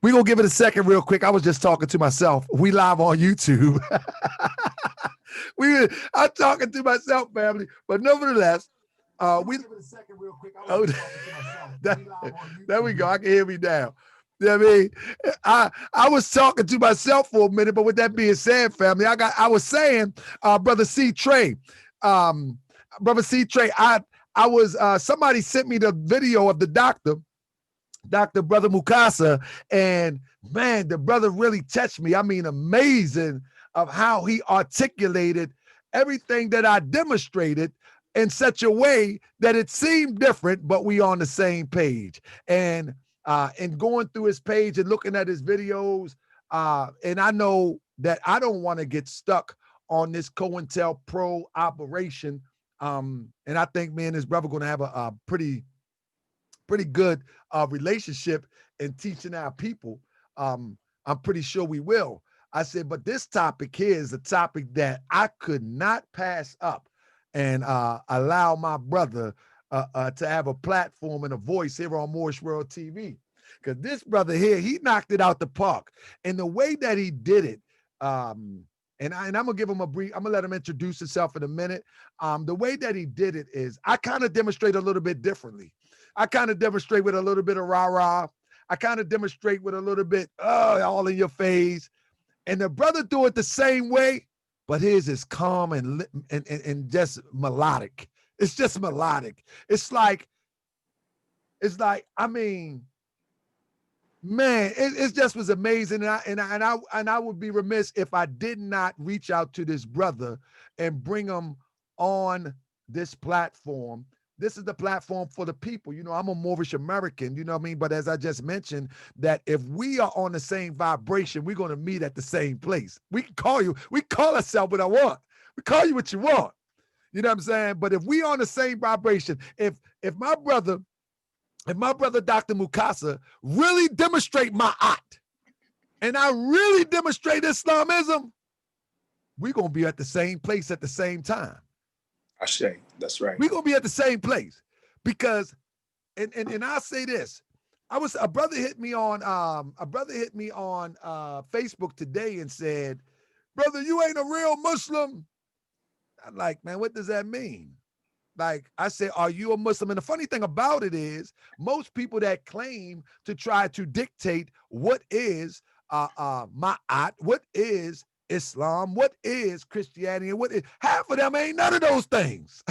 We gonna give it a second real quick. I was just talking to myself. We live on YouTube. I'm talking to myself, family, but nevertheless, we give it a second real quick. I was just talking to myself. There we go. I can hear me now. You know what I mean? I was talking to myself for a minute, but with that being said, family, I was saying, brother C Trey, brother C Trey, I was somebody sent me the video of the doctor, Brother Mukasa, and man, the brother really touched me. I mean, amazing of how he articulated everything that I demonstrated in such a way that it seemed different, but we on the same page. And going through his page and looking at his videos, and I know that I don't want to get stuck on this COINTELPRO operation. And I think me and his brother going to have a pretty good relationship in teaching our people. I'm pretty sure we will. I said, but this topic here is a topic that I could not pass up and allow my brother to have a platform and a voice here on Moorish World TV. Because this brother here, he knocked it out the park. And the way that he did it, and I'm going to give him a brief, I'm going to let him introduce himself in a minute. The way that he did it is, I kind of demonstrate a little bit differently. I kind of demonstrate with a little bit of rah-rah. I kind of demonstrate with a little bit, all in your face. And the brother do it the same way, but his is calm and just melodic. It's just melodic. It's like, I mean, man, it just was amazing. And I would be remiss if I did not reach out to this brother and bring him on this platform. This is the platform for the people. You know, I'm a Moorish American, you know what I mean? But as I just mentioned, that if we are on the same vibration, we're going to meet at the same place. We call ourselves what I want. We call you what you want. You know what I'm saying? But if we on the same vibration, if my brother Dr. Mukasa really demonstrate my art, and I really demonstrate Islamism, we're going to be at the same place at the same time. I say, that's right. We're gonna be at the same place because, and I'll say this, a brother hit me on Facebook today and said, brother, you ain't a real Muslim. I'm like, man, what does that mean? Like, I said, are you a Muslim? And the funny thing about it is, most people that claim to try to dictate what is ma'at, what is Islam, what is Christianity, and what is, half of them ain't none of those things.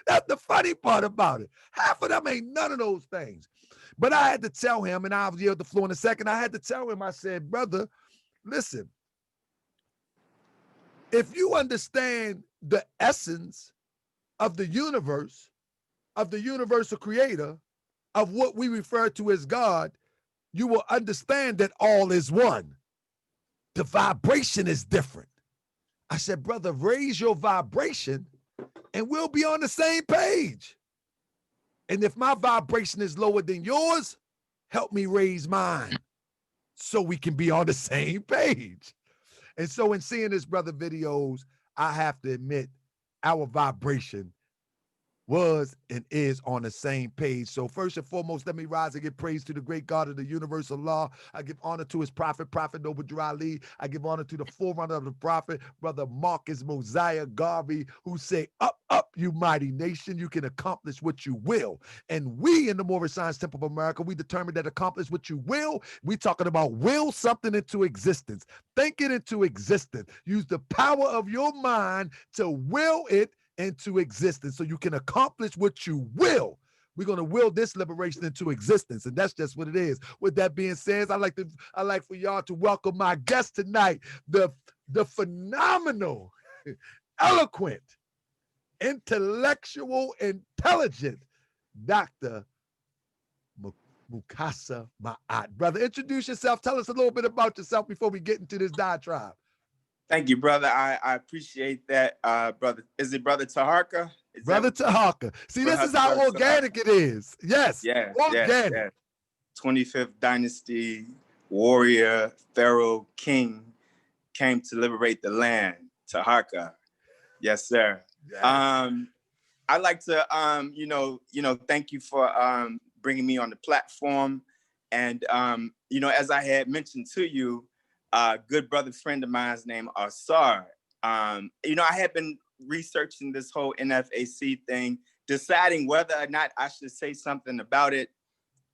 That's the funny part about it. Half of them ain't none of those things. But I had to tell him, and I'll yield the floor in a second. I had to tell him, I said, brother, listen, if you understand the essence of the universal creator, of what we refer to as God, you will understand that all is one. The vibration is different. I said, brother, raise your vibration and we'll be on the same page. And if my vibration is lower than yours, help me raise mine so we can be on the same page. And so in seeing this brother videos, I have to admit our vibration was and is on the same page. So first and foremost, let me rise and give praise to the great God of the universal law. I give honor to his prophet Noble Drew Ali. I give honor to the forerunner of the prophet, brother Marcus Mosiah Garvey, who say, up, up, you mighty nation, you can accomplish what you will. And we in the Moorish Science Temple of America, we determined that accomplish what you will. We talking about will something into existence. Think it into existence. Use the power of your mind to will it into existence so you can accomplish what you will. We're going to will this liberation into existence, and that's just what it is. With that being said, I'd like for y'all to welcome my guest tonight, the phenomenal, eloquent, intellectual, intelligent Dr. Mukasa Ma'at. Brother, introduce yourself. Tell us a little bit about yourself before we get into this diatribe. Thank you, brother. I appreciate that, brother. Is it Brother Taharka? Brother Taharka. See, this is how organic it is. Yes. Yeah. Organic. Yes. 25th dynasty warrior, pharaoh, king came to liberate the land. Taharka. Yes, sir. Yes. I'd like to, thank you for bringing me on the platform. And, you know, as I had mentioned to you, a good brother friend of mine's named Asar. You know, I had been researching this whole NFAC thing, deciding whether or not I should say something about it.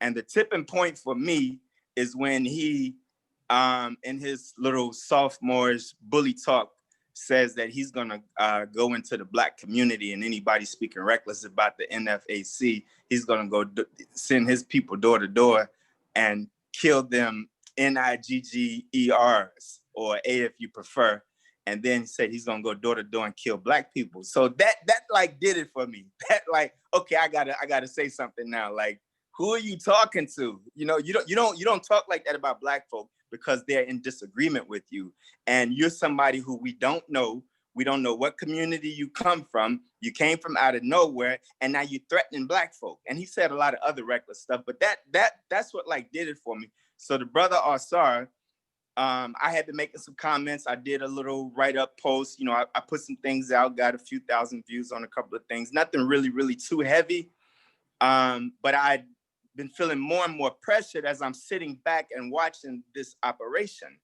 And the tipping point for me is when he, in his little sophomores bully talk, says that he's gonna go into the Black community, and anybody speaking reckless about the NFAC, he's gonna go send his people door to door and kill them NIGGERs, or A if you prefer. And then he said he's gonna go door to door and kill Black people. So that like did it for me. That like, okay, I gotta say something now. Like, who are you talking to? You know, you don't talk like that about Black folk because they're in disagreement with you. And you're somebody who we don't know. We don't know what community you come from. You came from out of nowhere, and now you're threatening Black folk. And he said a lot of other reckless stuff, but that's what like did it for me. So the brother Asar, I had been making some comments. I did a little write-up post. You know, I put some things out, got a few thousand views on a couple of things. Nothing really too heavy. But I'd been feeling more and more pressured as I'm sitting back and watching this operation.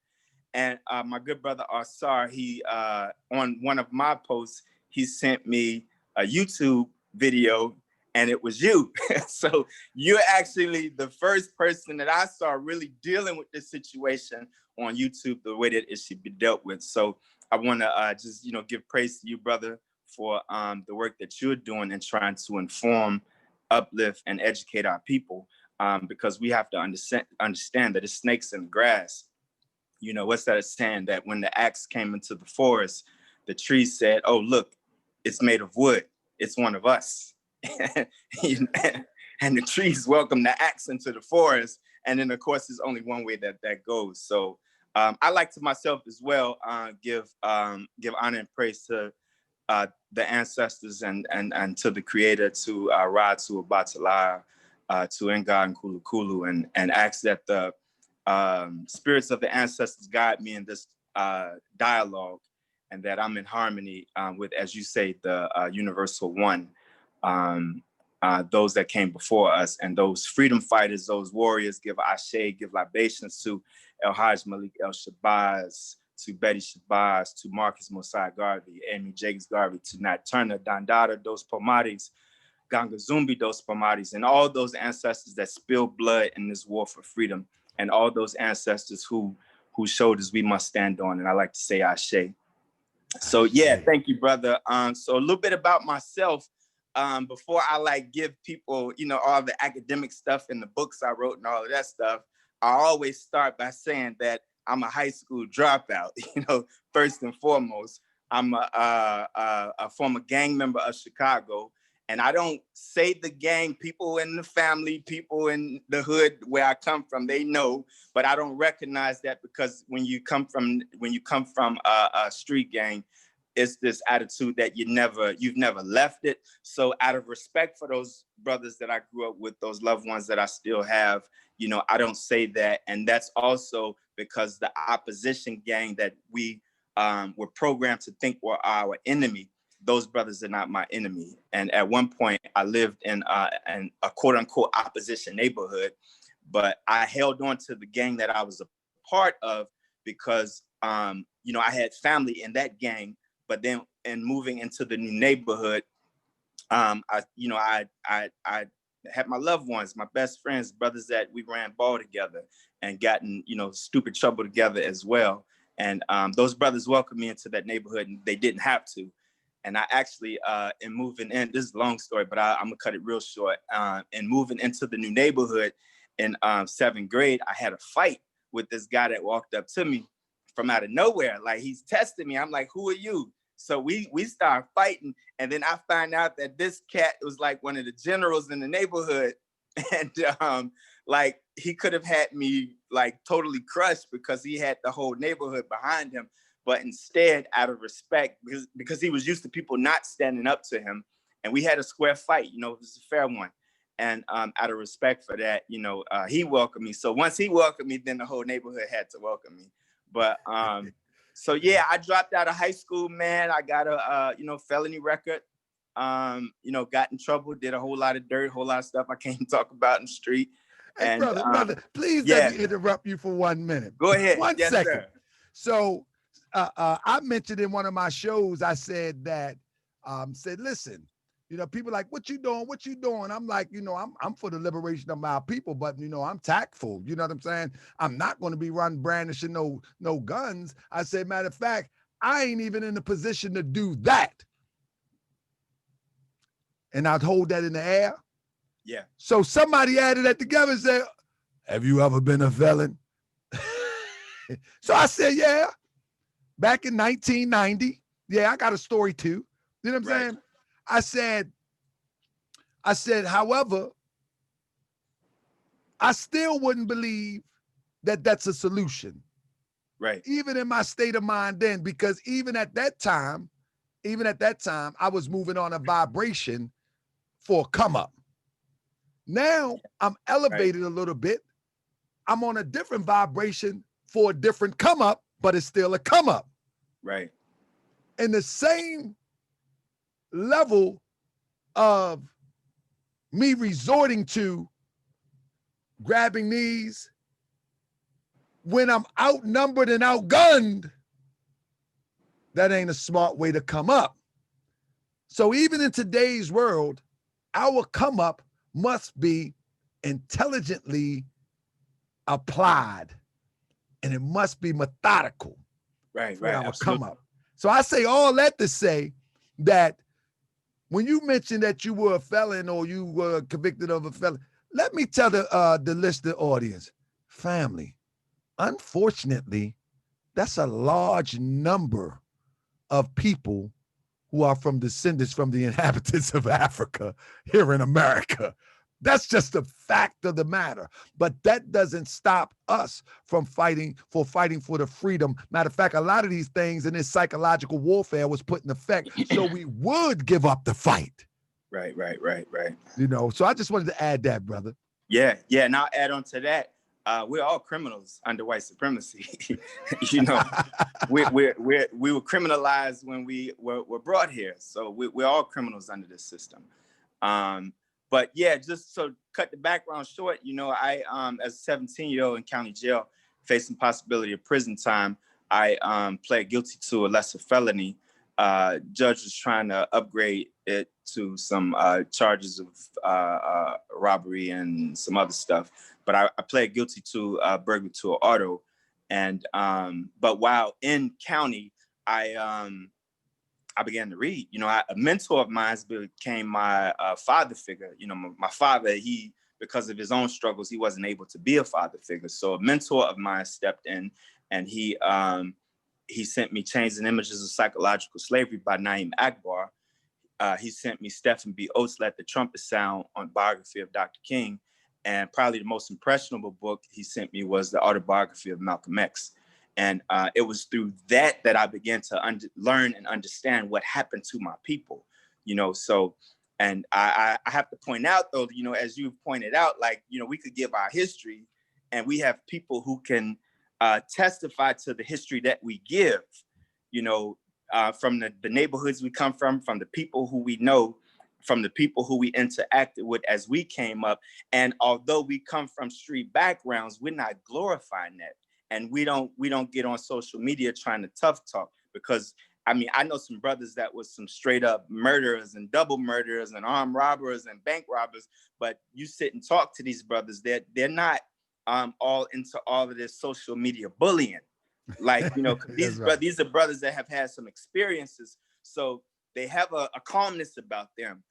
And my good brother Asar, he on one of my posts, he sent me a YouTube video, and it was you. So you're actually the first person that I saw really dealing with this situation on YouTube, the way that it should be dealt with. So I want to just, you know, give praise to you, brother, for the work that you're doing and trying to inform, uplift, and educate our people, because we have to understand that it's snakes in the grass. You know, what's that saying, that when the axe came into the forest, the tree said, oh, look, it's made of wood. It's one of us. And the trees welcome the axe into the forest. And then, of course, there's only one way that goes. So I like to myself as well give honor and praise to the ancestors and to the creator, to Ra, to Abatala, to Nga and Kulu Kulu, and ask that the spirits of the ancestors guide me in this dialogue, and that I'm in harmony with, as you say, the universal one, those that came before us, and those freedom fighters, those warriors. Give ashe, give libations to El Haj Malik El Shabazz, to Betty Shabazz, to Marcus Mosai Garvey, Amy Jakes Garvey, to Nat Turner, Dandara Dos Pomares, Ganga Zumbi Dos Pomares, and all those ancestors that spilled blood in this war for freedom, and all those ancestors whose shoulders we must stand on. And I like to say ashe. So yeah, thank you, brother. So a little bit about myself, before I like give people, you know, all the academic stuff in the books I wrote and all of that stuff. I always start by saying that I'm a high school dropout. You know, first and foremost, I'm a former gang member of Chicago. And I don't say the gang, people in the family, people in the hood where I come from, they know, but I don't recognize that, because when you come from a street gang, it's this attitude that you've never left it. So out of respect for those brothers that I grew up with, those loved ones that I still have, you know, I don't say that. And that's also because the opposition gang that we were programmed to think were our enemy, those brothers are not my enemy. And at one point I lived in a quote unquote opposition neighborhood, but I held on to the gang that I was a part of because, you know, I had family in that gang. But then in moving into the new neighborhood, I had my loved ones, my best friends, brothers that we ran ball together and gotten, you know, stupid trouble together as well. And those brothers welcomed me into that neighborhood, and they didn't have to. And I actually, in moving in, this is a long story, but I'm gonna cut it real short. In moving into the new neighborhood in 7th grade, I had a fight with this guy that walked up to me from out of nowhere. Like, he's testing me. I'm like, who are you? So we start fighting. And then I find out that this cat was like one of the generals in the neighborhood. And like, he could have had me like totally crushed because he had the whole neighborhood behind him. But instead, out of respect, because he was used to people not standing up to him, and we had a square fight, you know, it was a fair one. And out of respect for that, you know, he welcomed me. So once he welcomed me, then the whole neighborhood had to welcome me. But so yeah, I dropped out of high school, man. I got a you know, felony record. You know, got in trouble, did a whole lot of dirt, whole lot of stuff I can't talk about in the street. Hey, And brother, please let yeah, me interrupt you for 1 minute. go ahead. 1 Yes, second. sir. So I mentioned in one of my shows, I said that, listen, people like, what you doing? What you doing? I'm like, I'm for the liberation of our people, but I'm tactful. You know what I'm saying? I'm not going to be brandishing no guns. I said, matter of fact, I ain't even in the position to do that. And I'd hold that in the air. Yeah. So somebody added that together and said, have you ever been a felon? So I said, yeah. Back in 1990. Yeah, I got a story too. You know what I'm saying? I said, however, I still wouldn't believe that that's a solution. Right. Even in my state of mind then, because even at that time, I was moving on a vibration for a come up. Now I'm elevated a little bit. I'm on a different vibration for a different come up, but it's still a come up. Right. And the same level of me resorting to grabbing these when I'm outnumbered and outgunned, that ain't a smart way to come up. So even in today's world, our come up must be intelligently applied, and it must be methodical. Right. For our come up. So I say all that to say that when you mentioned that you were a felon or you were convicted of a felon, let me tell the listener audience, family, unfortunately, that's a large number of people who are from descendants from the inhabitants of Africa here in America. That's just a fact of the matter. But that doesn't stop us from fighting for the freedom. Matter of fact, a lot of these things in this psychological warfare was put in effect so we would give up the fight. Right. So I just wanted to add that, brother. Yeah. And I'll add on to that. We're all criminals under white supremacy. We were criminalized when we were brought here. So we're all criminals under this system. But yeah, just so cut the background short, I, as a 17-year-old in county jail, facing possibility of prison time, I pled guilty to a lesser felony. Judge was trying to upgrade it to some charges of robbery and some other stuff. But I pled guilty to burglary to an auto. And but while in county, I began to read. A mentor of mine became my father figure. My father, because of his own struggles, he wasn't able to be a father figure. So a mentor of mine stepped in, and he sent me Chains and Images of Psychological Slavery by Naeem Akbar. He sent me Stephen B. Oates' Let the Trumpet Sound on biography of Dr. King. And probably the most impressionable book he sent me was the autobiography of Malcolm X. And it was through that I began to learn and understand what happened to my people, So, and I have to point out, though, as you've pointed out, we could give our history, and we have people who can testify to the history that we give, from the neighborhoods we come from the people who we know, from the people who we interacted with as we came up. And although we come from street backgrounds, we're not glorifying that. And we don't get on social media trying to tough talk, because I know some brothers that was some straight up murderers and double murderers and armed robbers and bank robbers, but you sit and talk to these brothers, they're not all into all of this social media bullying. These are brothers that have had some experiences, so they have a calmness about them,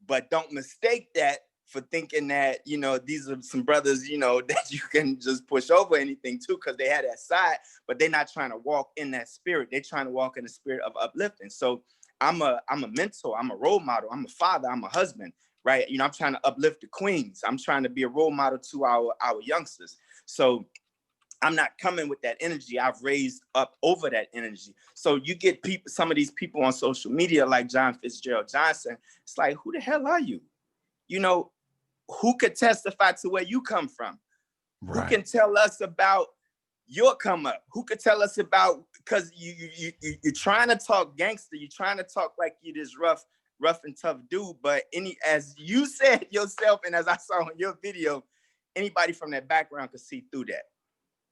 but don't mistake that for thinking that, these are some brothers, that you can just push over anything to, because they had that side, but they're not trying to walk in that spirit. They're trying to walk in the spirit of uplifting. So I'm a mentor, I'm a role model, I'm a father, I'm a husband, right? I'm trying to uplift the queens. I'm trying to be a role model to our youngsters. So I'm not coming with that energy. I've raised up over that energy. So you get some of these people on social media like John Fitzgerald Johnson. It's like, who the hell are you? Who could testify to where you come from? Right. Who can tell us about your come up? Who could tell us about, because you're trying to talk gangster, you're trying to talk like you this rough and tough dude, but as you said yourself, and as I saw in your video, anybody from that background could see through that.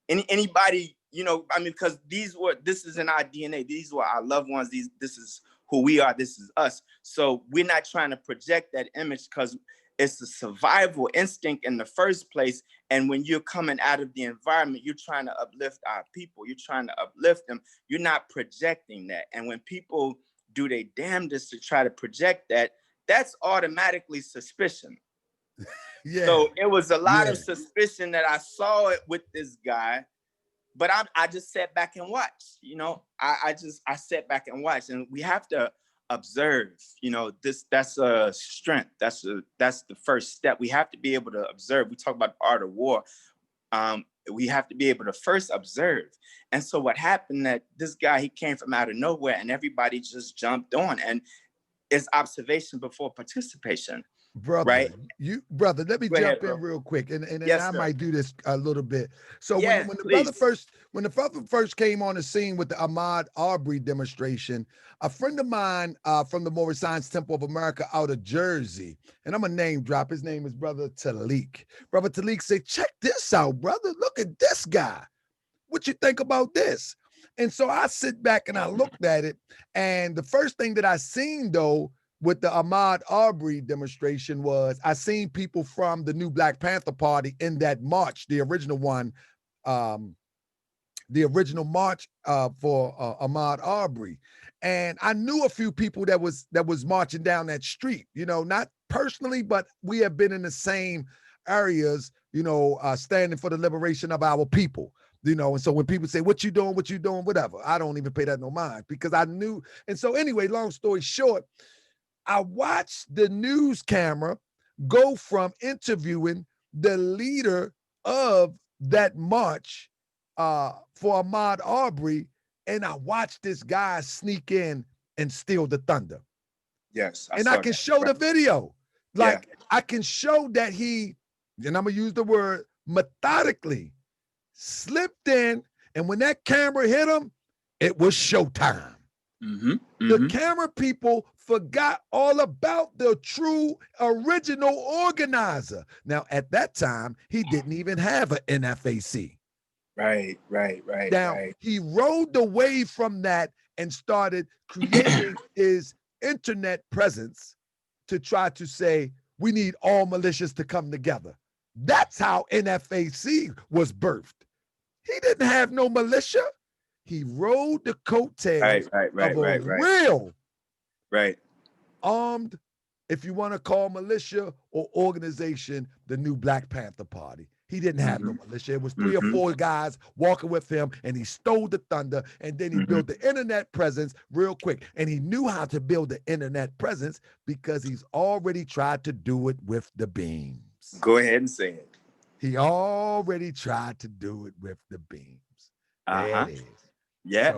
Anybody, you know, I mean, because this is in our DNA. These were our loved ones. This is who we are. This is us. So we're not trying to project that image because it's a survival instinct in the first place. And when you're coming out of the environment, you're trying to uplift our people. You're trying to uplift them. You're not projecting that. And when people do their damnedest to try to project that, that's automatically suspicion. Yeah. So it was a lot of suspicion that I saw it with this guy, but I just sat back and watched. You know, I sat back and watched, and we have to observe. You know, that's a strength. That's the first step. We have to be able to observe. We talk about the art of war. We have to be able to first observe. And so what happened that this guy, he came from out of nowhere, and everybody just jumped on, and it's observation before participation. Brother, right? Brother, let me jump in real quick, and Yes, I sir. might do this a little bit. So Yes, when the please. brother first came on the scene with the Ahmaud Arbery demonstration, a friend of mine from the Moorish Science Temple of America out of Jersey, and I'm a name drop. His name is Brother Talik. Brother Talik said, "Check this out, brother. Look at this guy. What you think about this?" And so I sit back and I looked at it, and the first thing that I seen though with the Ahmaud Arbery demonstration was I seen people from the new Black Panther Party in that march, the original one, the original march for Ahmaud Arbery. And I knew a few people that was marching down that street, you know, not personally, but we have been in the same areas, you know, standing for the liberation of our people. You know, and so when people say, what you doing, whatever, I don't even pay that no mind because I knew. And so anyway, long story short, I watched the news camera go from interviewing the leader of that march for Ahmaud Arbery, and I watched this guy sneak in and steal the thunder. Yes, and I can show the video. Like I can show that he, and I'm gonna use the word methodically, slipped in, and when that camera hit him, it was showtime. The camera people forgot all about the true original organizer. Now, at that time, he didn't even have an NFAC. Right. Now, he rode away from that and started creating his internet presence to try to say, we need all militias to come together. That's how NFAC was birthed. He didn't have no militia. He rode the coattails of a real armed, if you want to call militia or organization, the new Black Panther Party. He didn't have no militia. It was 3 or 4 guys walking with him, and he stole the thunder, and then he built the internet presence real quick. And he knew how to build the internet presence because he's already tried to do it with the beams. Go ahead and say it. He already tried to do it with the beams. There it is. Yeah.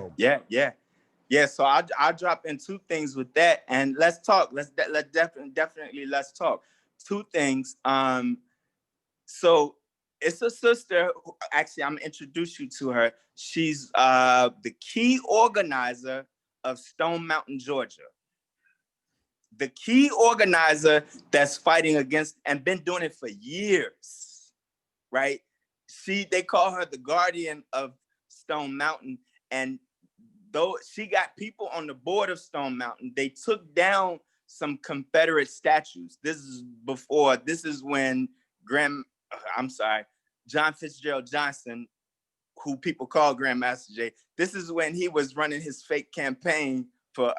So I'll drop in 2 things with that, and let's talk. Let's definitely let's talk. 2 things. So it's a sister. Actually, I'm gonna introduce you to her. She's the key organizer of Stone Mountain, Georgia. The key organizer that's fighting against and been doing it for years, right? They call her the guardian of Stone Mountain, and though she got people on the board of Stone Mountain, they took down some Confederate statues. This is when John Fitzgerald Johnson, who people call Grandmaster Jay, this is when he was running his fake campaign for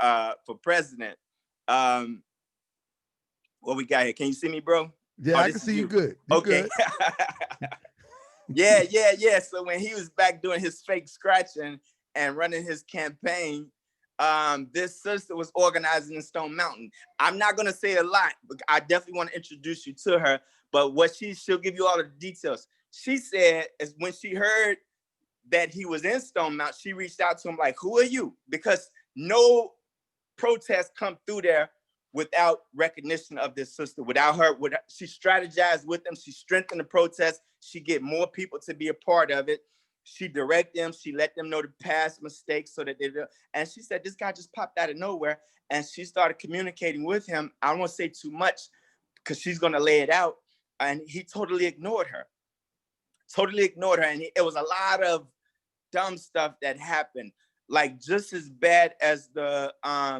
president. What we got here? Can you see me, bro? Yeah, I can see you good. Okay. Yeah. So when he was back doing his fake scratching and running his campaign, this sister was organizing in Stone Mountain. I'm not gonna say a lot, but I definitely want to introduce you to her. But what she'll give you all the details. She said is when she heard that he was in Stone Mountain, she reached out to him like, "Who are you?" Because no protest come through there without recognition of this sister. She strategized with them. She strengthened the protest. She get more people to be a part of it. She direct them. She let them know the past mistakes so that and she said, this guy just popped out of nowhere. And she started communicating with him. I don't want to say too much because she's going to lay it out. And he totally ignored her. totally ignored her. And it was a lot of dumb stuff that happened, like just as bad as the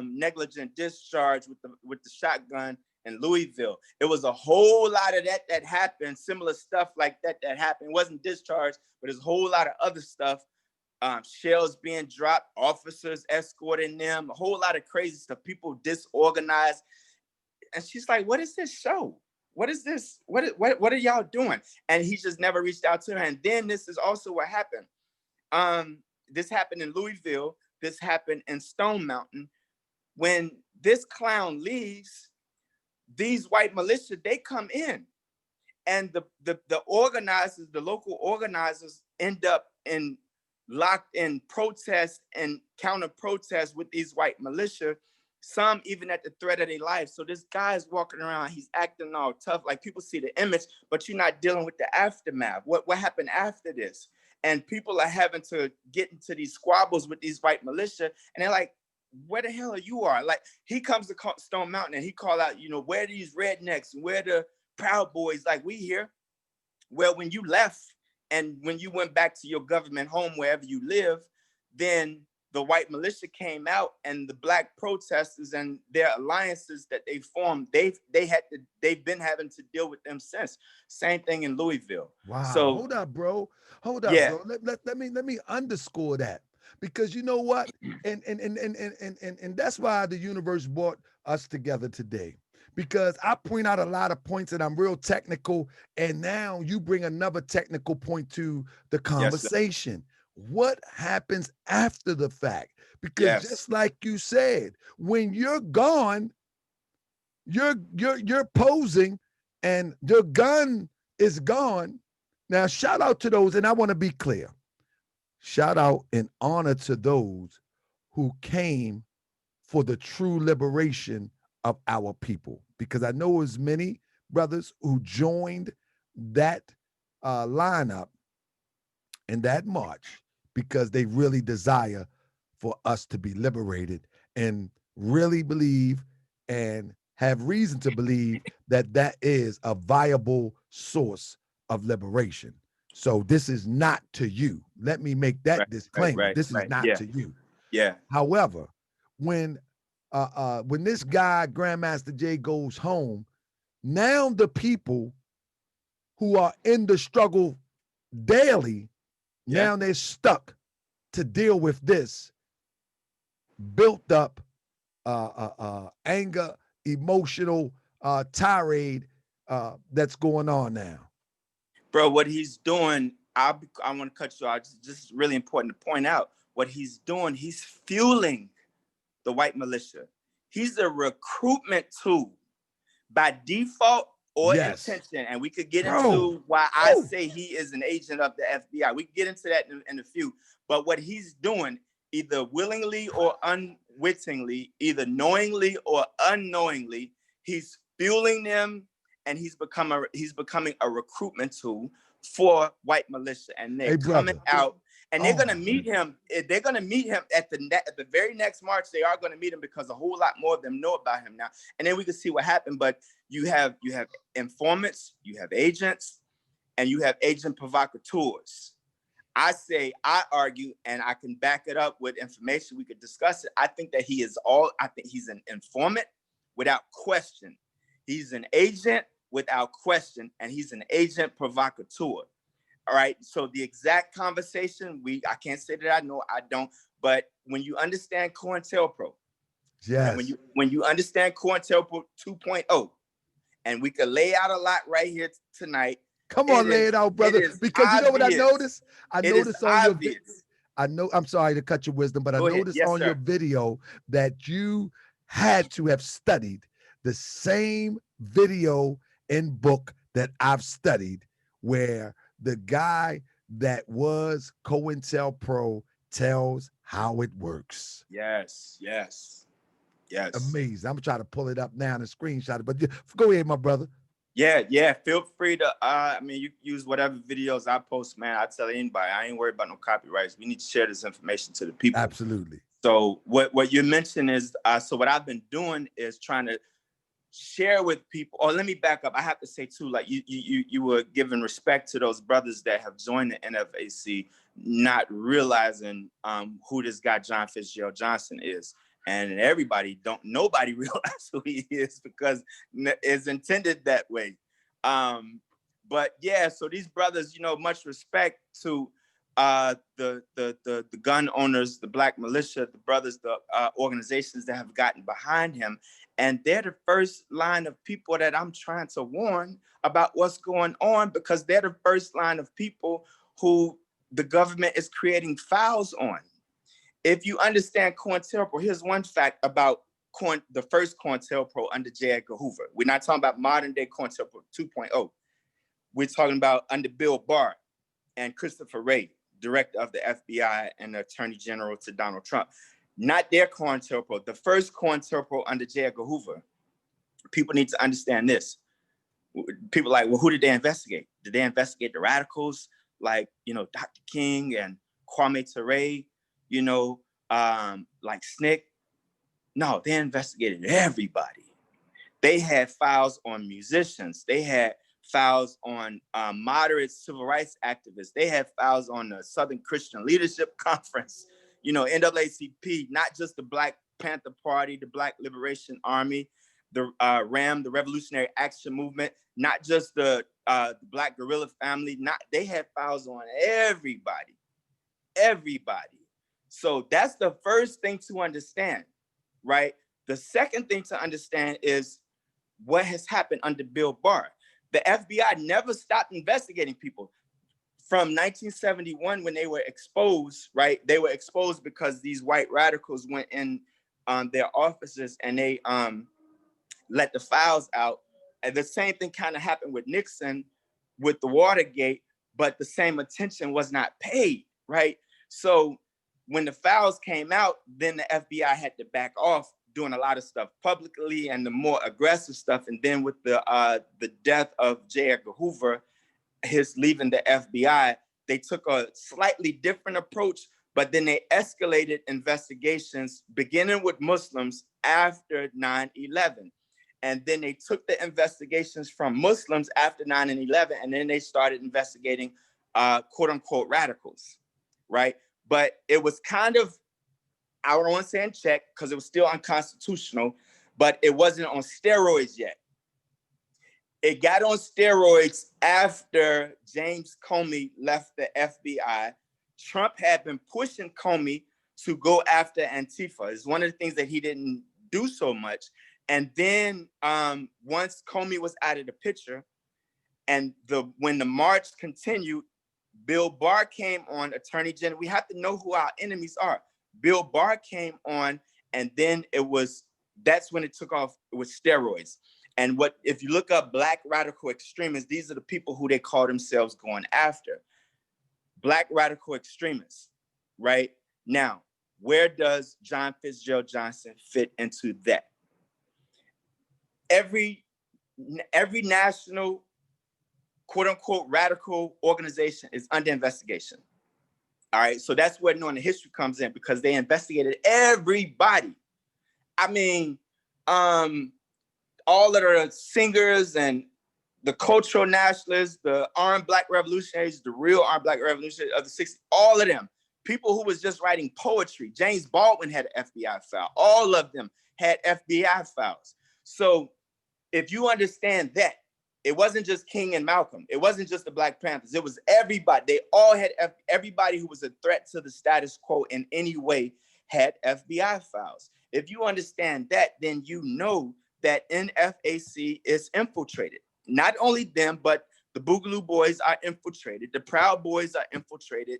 negligent discharge with the shotgun in Louisville. It was a whole lot of that happened, similar stuff like that happened. It wasn't discharged, but there's a whole lot of other stuff. Shells being dropped, officers escorting them, a whole lot of crazy stuff, people disorganized. And she's like, what is this show? What is this? What are y'all doing? And he just never reached out to her. And then this is also what happened. This happened in Louisville. This happened in Stone Mountain. When this clown leaves, these white militia, they come in. And the organizers, the local organizers, end up locked in protests and counter protests with these white militia, some even at the threat of their life. So this guy's walking around, he's acting all tough, like people see the image, but you're not dealing with the aftermath. What happened after this? And people are having to get into these squabbles with these white militia, and they're like, where the hell are you? Like, he comes to Stone Mountain and he call out, where are these rednecks and where the Proud Boys? Like, we here. Well, when you left and when you went back to your government home, wherever you live, then the white militia came out, and the black protesters and their alliances that they formed, they've been having to deal with them since. Same thing in Louisville. Wow. So hold up, bro. Hold up, yeah. bro. Let me underscore that, because you know what? And that's why the universe brought us together today. Because I point out a lot of points and I'm real technical, and now you bring another technical point to the conversation. What happens after the fact? Because just like you said, when you're gone, you're posing and your gun is gone. Now, shout out to those, and I want to be clear. Shout out and honor to those who came for the true liberation of our people, because I know as many brothers who joined that lineup in that march because they really desire for us to be liberated, and really believe and have reason to believe that that is a viable source of liberation. So this is not to you. Let me make that disclaimer. This is not to you. Yeah. However, when this guy, Grandmaster Jay, goes home, now the people who are in the struggle daily, now they're stuck to deal with this built up anger, emotional tirade that's going on now. Bro, what he's doing, I want to cut you out. Just really important to point out what he's doing. He's fueling the white militia. He's a recruitment tool by default or intention. And we could get into why I say he is an agent of the FBI. We can get into that in a few. But what he's doing, either willingly or unwittingly, either knowingly or unknowingly, he's fueling them, and he's becoming a recruitment tool for white militia. And they're coming out, and they're gonna meet him. They're gonna meet him at the very next march. They are gonna meet him because a whole lot more of them know about him now. And then we can see what happened. But you have informants, you have agents, and you have agent provocateurs. I argue, and I can back it up with information. We could discuss it. I think that I think he's an informant without question. He's an agent without question, and he's an agent provocateur. All right. So the exact conversation, I can't say that I know, I don't. But when you understand Cointelpro, when you understand Cointelpro 2.0, and we could lay out a lot right here tonight. Come on, lay it out, brother. Because you know what I noticed? I noticed on your video. I'm sorry to cut your wisdom, but I noticed on your video that you had to have studied the same video and book that I've studied, where the guy that was COINTELPRO tells how it works. Yes. Amazing. I'm trying to pull it up now and screenshot it, but go ahead, my brother. Yeah. Feel free to, you use whatever videos I post, man. I tell anybody, I ain't worried about no copyrights. We need to share this information to the people. Absolutely. So what you mentioned is, so what I've been doing is trying to share with people, or let me back up. I have to say too, like you were giving respect to those brothers that have joined the NFAC, not realizing who this guy John Fitzgerald Johnson is. And nobody realizes who he is because it's intended that way. But yeah, so these brothers, you know, much respect to the gun owners, the Black militia, the brothers, the organizations that have gotten behind him. And they're the first line of people that I'm trying to warn about what's going on, because they're the first line of people who the government is creating files on. If you understand Cointelpro, here's one fact about the first Cointelpro under J. Edgar Hoover. We're not talking about modern day Cointelpro 2.0. We're talking about under Bill Barr and Christopher Wray, director of the FBI and attorney general to Donald Trump. Not their Cointelpro, the first Cointelpro under J. Edgar Hoover. People need to understand this. People are like, well, who did they investigate? Did they investigate the radicals like, you know, Dr. King and Kwame Ture, you know, like SNCC? No, they investigated everybody. They had files on musicians. They had files on moderate civil rights activists. They had files on the Southern Christian Leadership Conference, you know, NAACP, not just the Black Panther Party, the Black Liberation Army, the RAM, the Revolutionary Action Movement, not just the Black Guerrilla Family. They had files on everybody. So that's the first thing to understand, right? The second thing to understand is what has happened under Bill Barr. The FBI never stopped investigating people. From 1971, when they were exposed, right? They were exposed because these white radicals went in their offices and they let the files out. And the same thing kind of happened with Nixon with the Watergate, but the same attention was not paid, right? So when the files came out, then the FBI had to back off doing a lot of stuff publicly and the more aggressive stuff. And then with the death of J. Edgar Hoover, his leaving the FBI, they took a slightly different approach, but then they escalated investigations, beginning with Muslims after 9/11. And then they took the investigations from Muslims after 9/11, and then they started investigating quote unquote radicals, right? But it was kind of, I don't want to say in check because it was still unconstitutional, but it wasn't on steroids yet. It got on steroids after James Comey left the FBI. Trump had been pushing Comey to go after Antifa. It's one of the things that he didn't do so much. And then once Comey was out of the picture, and when the march continued, Bill Barr came on, Attorney General. We have to know who our enemies are. Bill Barr came on, and then that's when it took off with steroids. And if you look up Black radical extremists, these are the people who they call themselves going after. Black radical extremists, right? Now, where does John Fitzgerald Johnson fit into that? Every national, quote unquote, radical organization is under investigation. All right, so that's where knowing the history comes in, because they investigated everybody. I mean, all of the singers and the cultural nationalists, the armed Black revolutionaries, the real armed Black revolutionaries of the 60s, all of them, people who was just writing poetry. James Baldwin had an FBI file. All of them had FBI files. So if you understand that, it wasn't just King and Malcolm. It wasn't just the Black Panthers. It was everybody. They all had, everybody who was a threat to the status quo in any way had FBI files. If you understand that, then you know that NFAC is infiltrated. Not only them, but the Boogaloo Boys are infiltrated. The Proud Boys are infiltrated.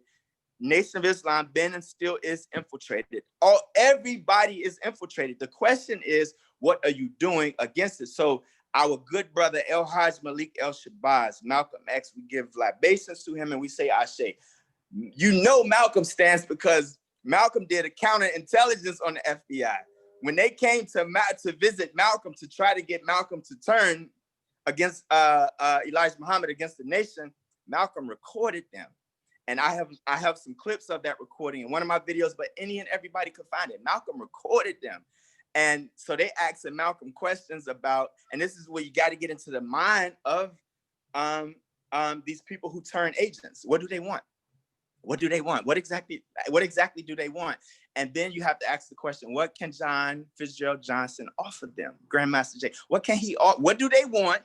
Nation of Islam been and still is infiltrated. Everybody is infiltrated. The question is, what are you doing against it? So our good brother El Hajj Malik El Shabazz, Malcolm X, we give libations to him and we say Ashe. You know Malcolm stands because Malcolm did a counterintelligence on the FBI. When they came to visit Malcolm to try to get Malcolm to turn against Elijah Muhammad, against the nation, Malcolm recorded them. And I have some clips of that recording in one of my videos, but any and everybody could find it. Malcolm recorded them. And so they asking Malcolm questions about, and this is where you got to get into the mind of these people who turn agents. What do they want? What do they want? What exactly do they want? And then you have to ask the question, what can John Fitzgerald Johnson offer them? Grandmaster Jay, what can he offer? What do they want?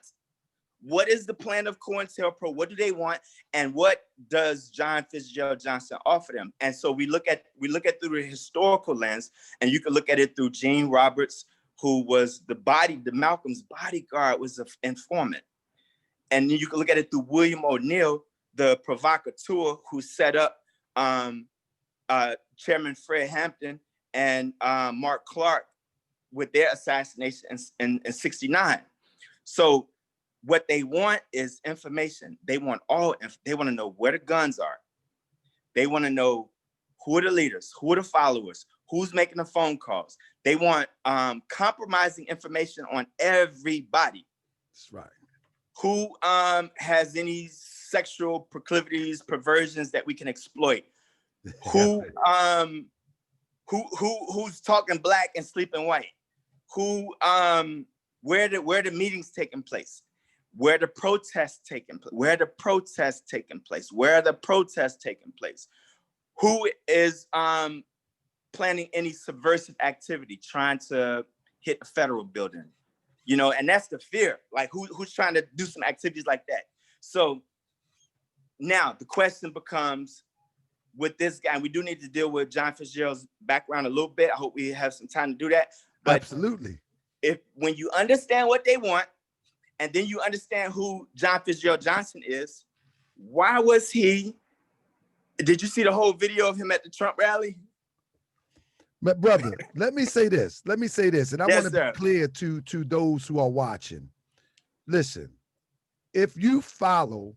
What is the plan of COINTELPRO? What do they want? And what does John Fitzgerald Johnson offer them? And so we look at through the historical lens, and you can look at it through Gene Roberts, who was the Malcolm's bodyguard, was an informant. And then you can look at it through William O'Neill, the provocateur who set up Chairman Fred Hampton and Mark Clark with their assassination in 69. So what they want is information. They want they want to know where the guns are. They want to know who are the leaders, who are the followers, who's making the phone calls. They want compromising information on everybody. That's right. Who has any sexual proclivities, perversions that we can exploit? Who's talking black and sleeping white? Where the meetings taking place? Where the protests taking place? Where the protests taking place? Where are the protests taking place? Who is planning any subversive activity, trying to hit a federal building? You know, and that's the fear. Like who's trying to do some activities like that? So now the question becomes, with this guy, and we do need to deal with John Fitzgerald's background a little bit. I hope we have some time to do that. But absolutely. When you understand what they want, and then you understand who John Fitzgerald Johnson is, why was he? Did you see the whole video of him at the Trump rally? But brother, let me say this. And I Yes, want to be clear to those who are watching. Listen, if you follow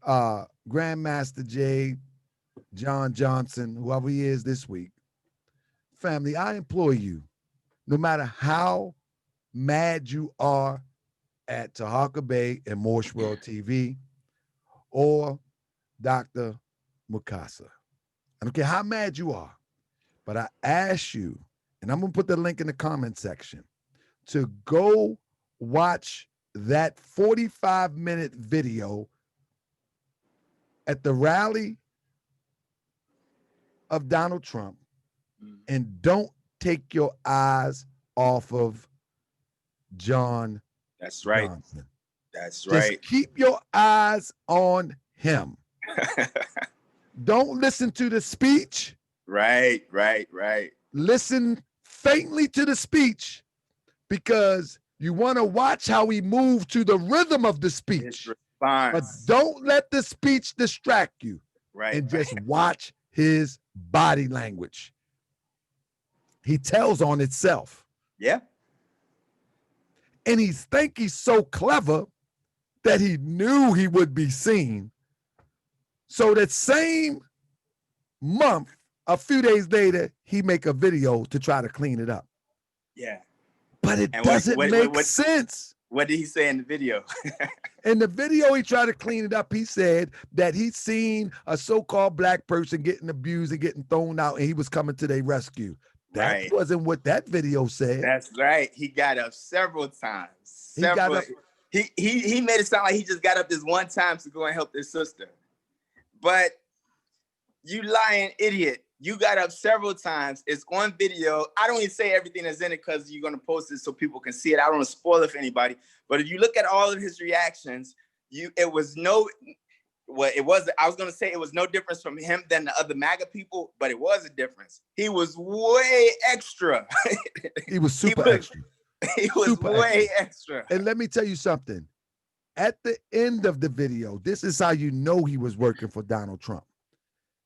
Grandmaster Jay, John Johnson, whoever he is this week, family, I implore you, no matter how mad you are at Taharkabey and Moorish World TV or Dr. Mukasa, I don't care how mad you are, but I ask you, and I'm going to put the link in the comment section, to go watch that 45-minute video at the rally of Donald Trump, and don't take your eyes off of John. That's right. Johnson. That's right. Just keep your eyes on him. Don't listen to the speech. Right. Listen faintly to the speech, because you want to watch how he moved to the rhythm of the speech. But don't let the speech distract you. Right. And just watch his body language. He tells on itself. Yeah. And he think he's so clever that he knew he would be seen. So that same month, a few days later, he make a video to try to clean it up. Yeah. But it doesn't make sense. What did he say in the video? In the video, he tried to clean it up. He said that he'd seen a so-called black person getting abused and getting thrown out, and he was coming to their rescue. That wasn't what that video said. That's right. He got up several times. He made it sound like he just got up this one time to go and help his sister. But you lying idiot. You got up several times. It's on video. I don't even say everything that's in it because you're going to post it so people can see it. I don't want to spoil it for anybody. But if you look at all of his reactions, I was going to say it was no difference from him than the other MAGA people, but it was a difference. He was way extra. He was super extra. He was way extra. And let me tell you something. At the end of the video, this is how you know he was working for Donald Trump.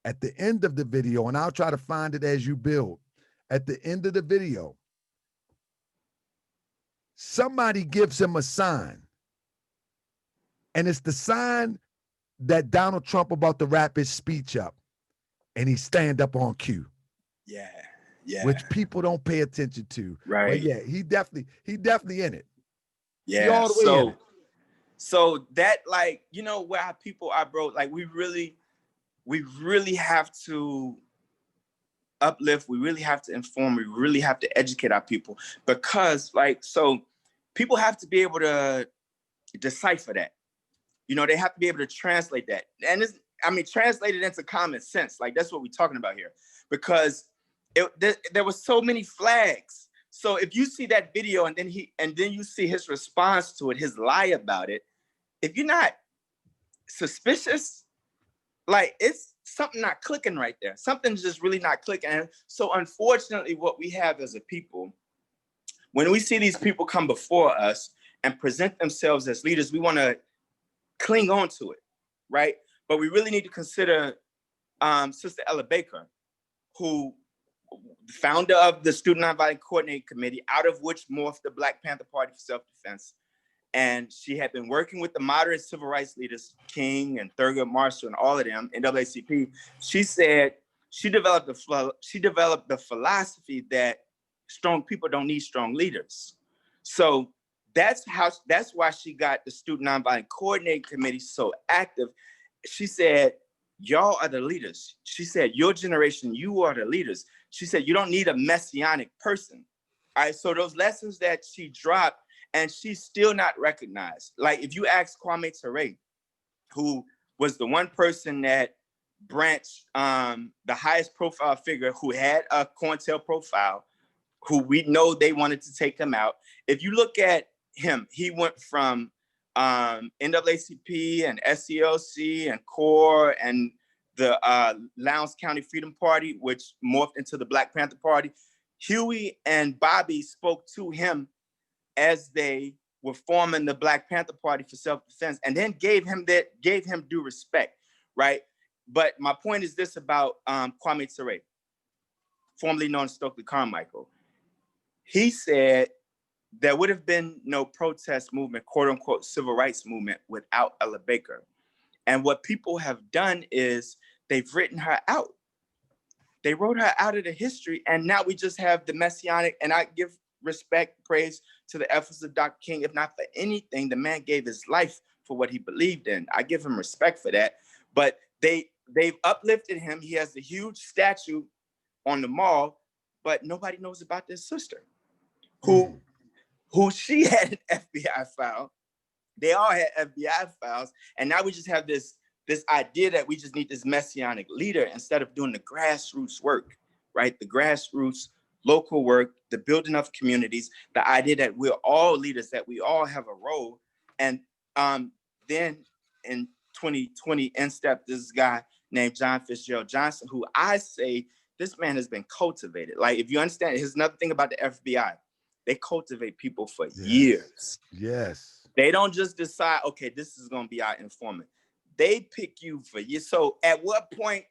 At the end of the video, and I'll try to find it as you build. At the end of the video, somebody gives him a sign. And it's the sign that Donald Trump about to wrap his speech up. And he stand up on cue. Yeah. Which people don't pay attention to. Right. But yeah, he definitely in it. Yeah. So that, like, you know, where our people are, bro, like we really have to uplift. We really have to inform. We really have to educate our people, because like, so people have to be able to decipher that. You know, they have to be able to translate that. And it's, I mean, translate it into common sense. Like, that's what we're talking about here, because there were so many flags. So if you see that video and then you see his response to it, his lie about it, if you're not suspicious, like, it's something not clicking right there. Something's just really not clicking. And so unfortunately, what we have as a people, when we see these people come before us and present themselves as leaders, we want to cling on to it, right? But we really need to consider Sister Ella Baker, who founder of the Student Nonviolent Coordinating Committee, out of which morphed the Black Panther Party for Self-Defense. And she had been working with the moderate civil rights leaders, King and Thurgood Marshall and all of them, NAACP. She said she developed the philosophy that strong people don't need strong leaders. So that's why she got the Student Nonviolent Coordinating Committee so active. She said, y'all are the leaders. She said, your generation, you are the leaders. She said, you don't need a messianic person. All right, so those lessons that she dropped, and she's still not recognized. Like, if you ask Kwame Ture, who was the one person that branched the highest profile figure, who had a COINTELPRO profile, who we know they wanted to take him out. If you look at him, he went from NAACP and SCLC and CORE and the Lowndes County Freedom Party, which morphed into the Black Panther Party. Huey and Bobby spoke to him as they were forming the Black Panther Party for Self-Defense, and then gave him due respect, right? But my point is this about Kwame Ture, formerly known as Stokely Carmichael. He said there would have been no protest movement, quote unquote, civil rights movement, without Ella Baker. And what people have done is they've written her out. They wrote her out of the history, and now we just have the messianic, and I give respect, praise to the efforts of Dr. King. If not for anything, the man gave his life for what he believed in. I give him respect for that. But they've uplifted him. He has a huge statue on the mall, but nobody knows about this sister, who she had an FBI file. They all had FBI files. And now we just have this idea that we just need this messianic leader instead of doing the grassroots work, right? The grassroots local work, the building of communities, the idea that we're all leaders, that we all have a role. And then in 2020, in stepped this guy named John Fitzgerald Johnson, who I say, this man has been cultivated. Like, if you understand, here's another thing about the FBI. They cultivate people for years. Yes. They don't just decide, okay, this is going to be our informant. They pick you for years. So at what point,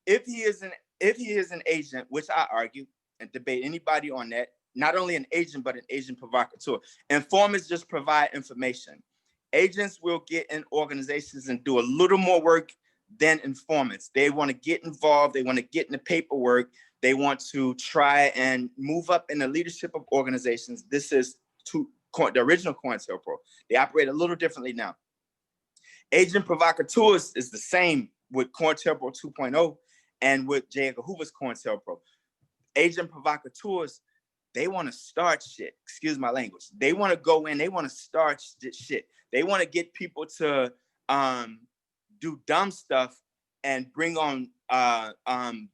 if he is an agent, which I argue and debate anybody on that, not only an agent, but an agent provocateur. Informants just provide information. Agents will get in organizations and do a little more work than informants. They want to get involved. They want to get in the paperwork. They want to try and move up in the leadership of organizations. This is the original Cointelpro. They operate a little differently now. Agent provocateurs is the same with Cointelpro 2.0 and with J. Edgar Hoover's Cointelpro. Agent provocateurs, they want to start shit. Excuse my language. They want to go in. They want to start shit. They want to get people to do dumb stuff and bring on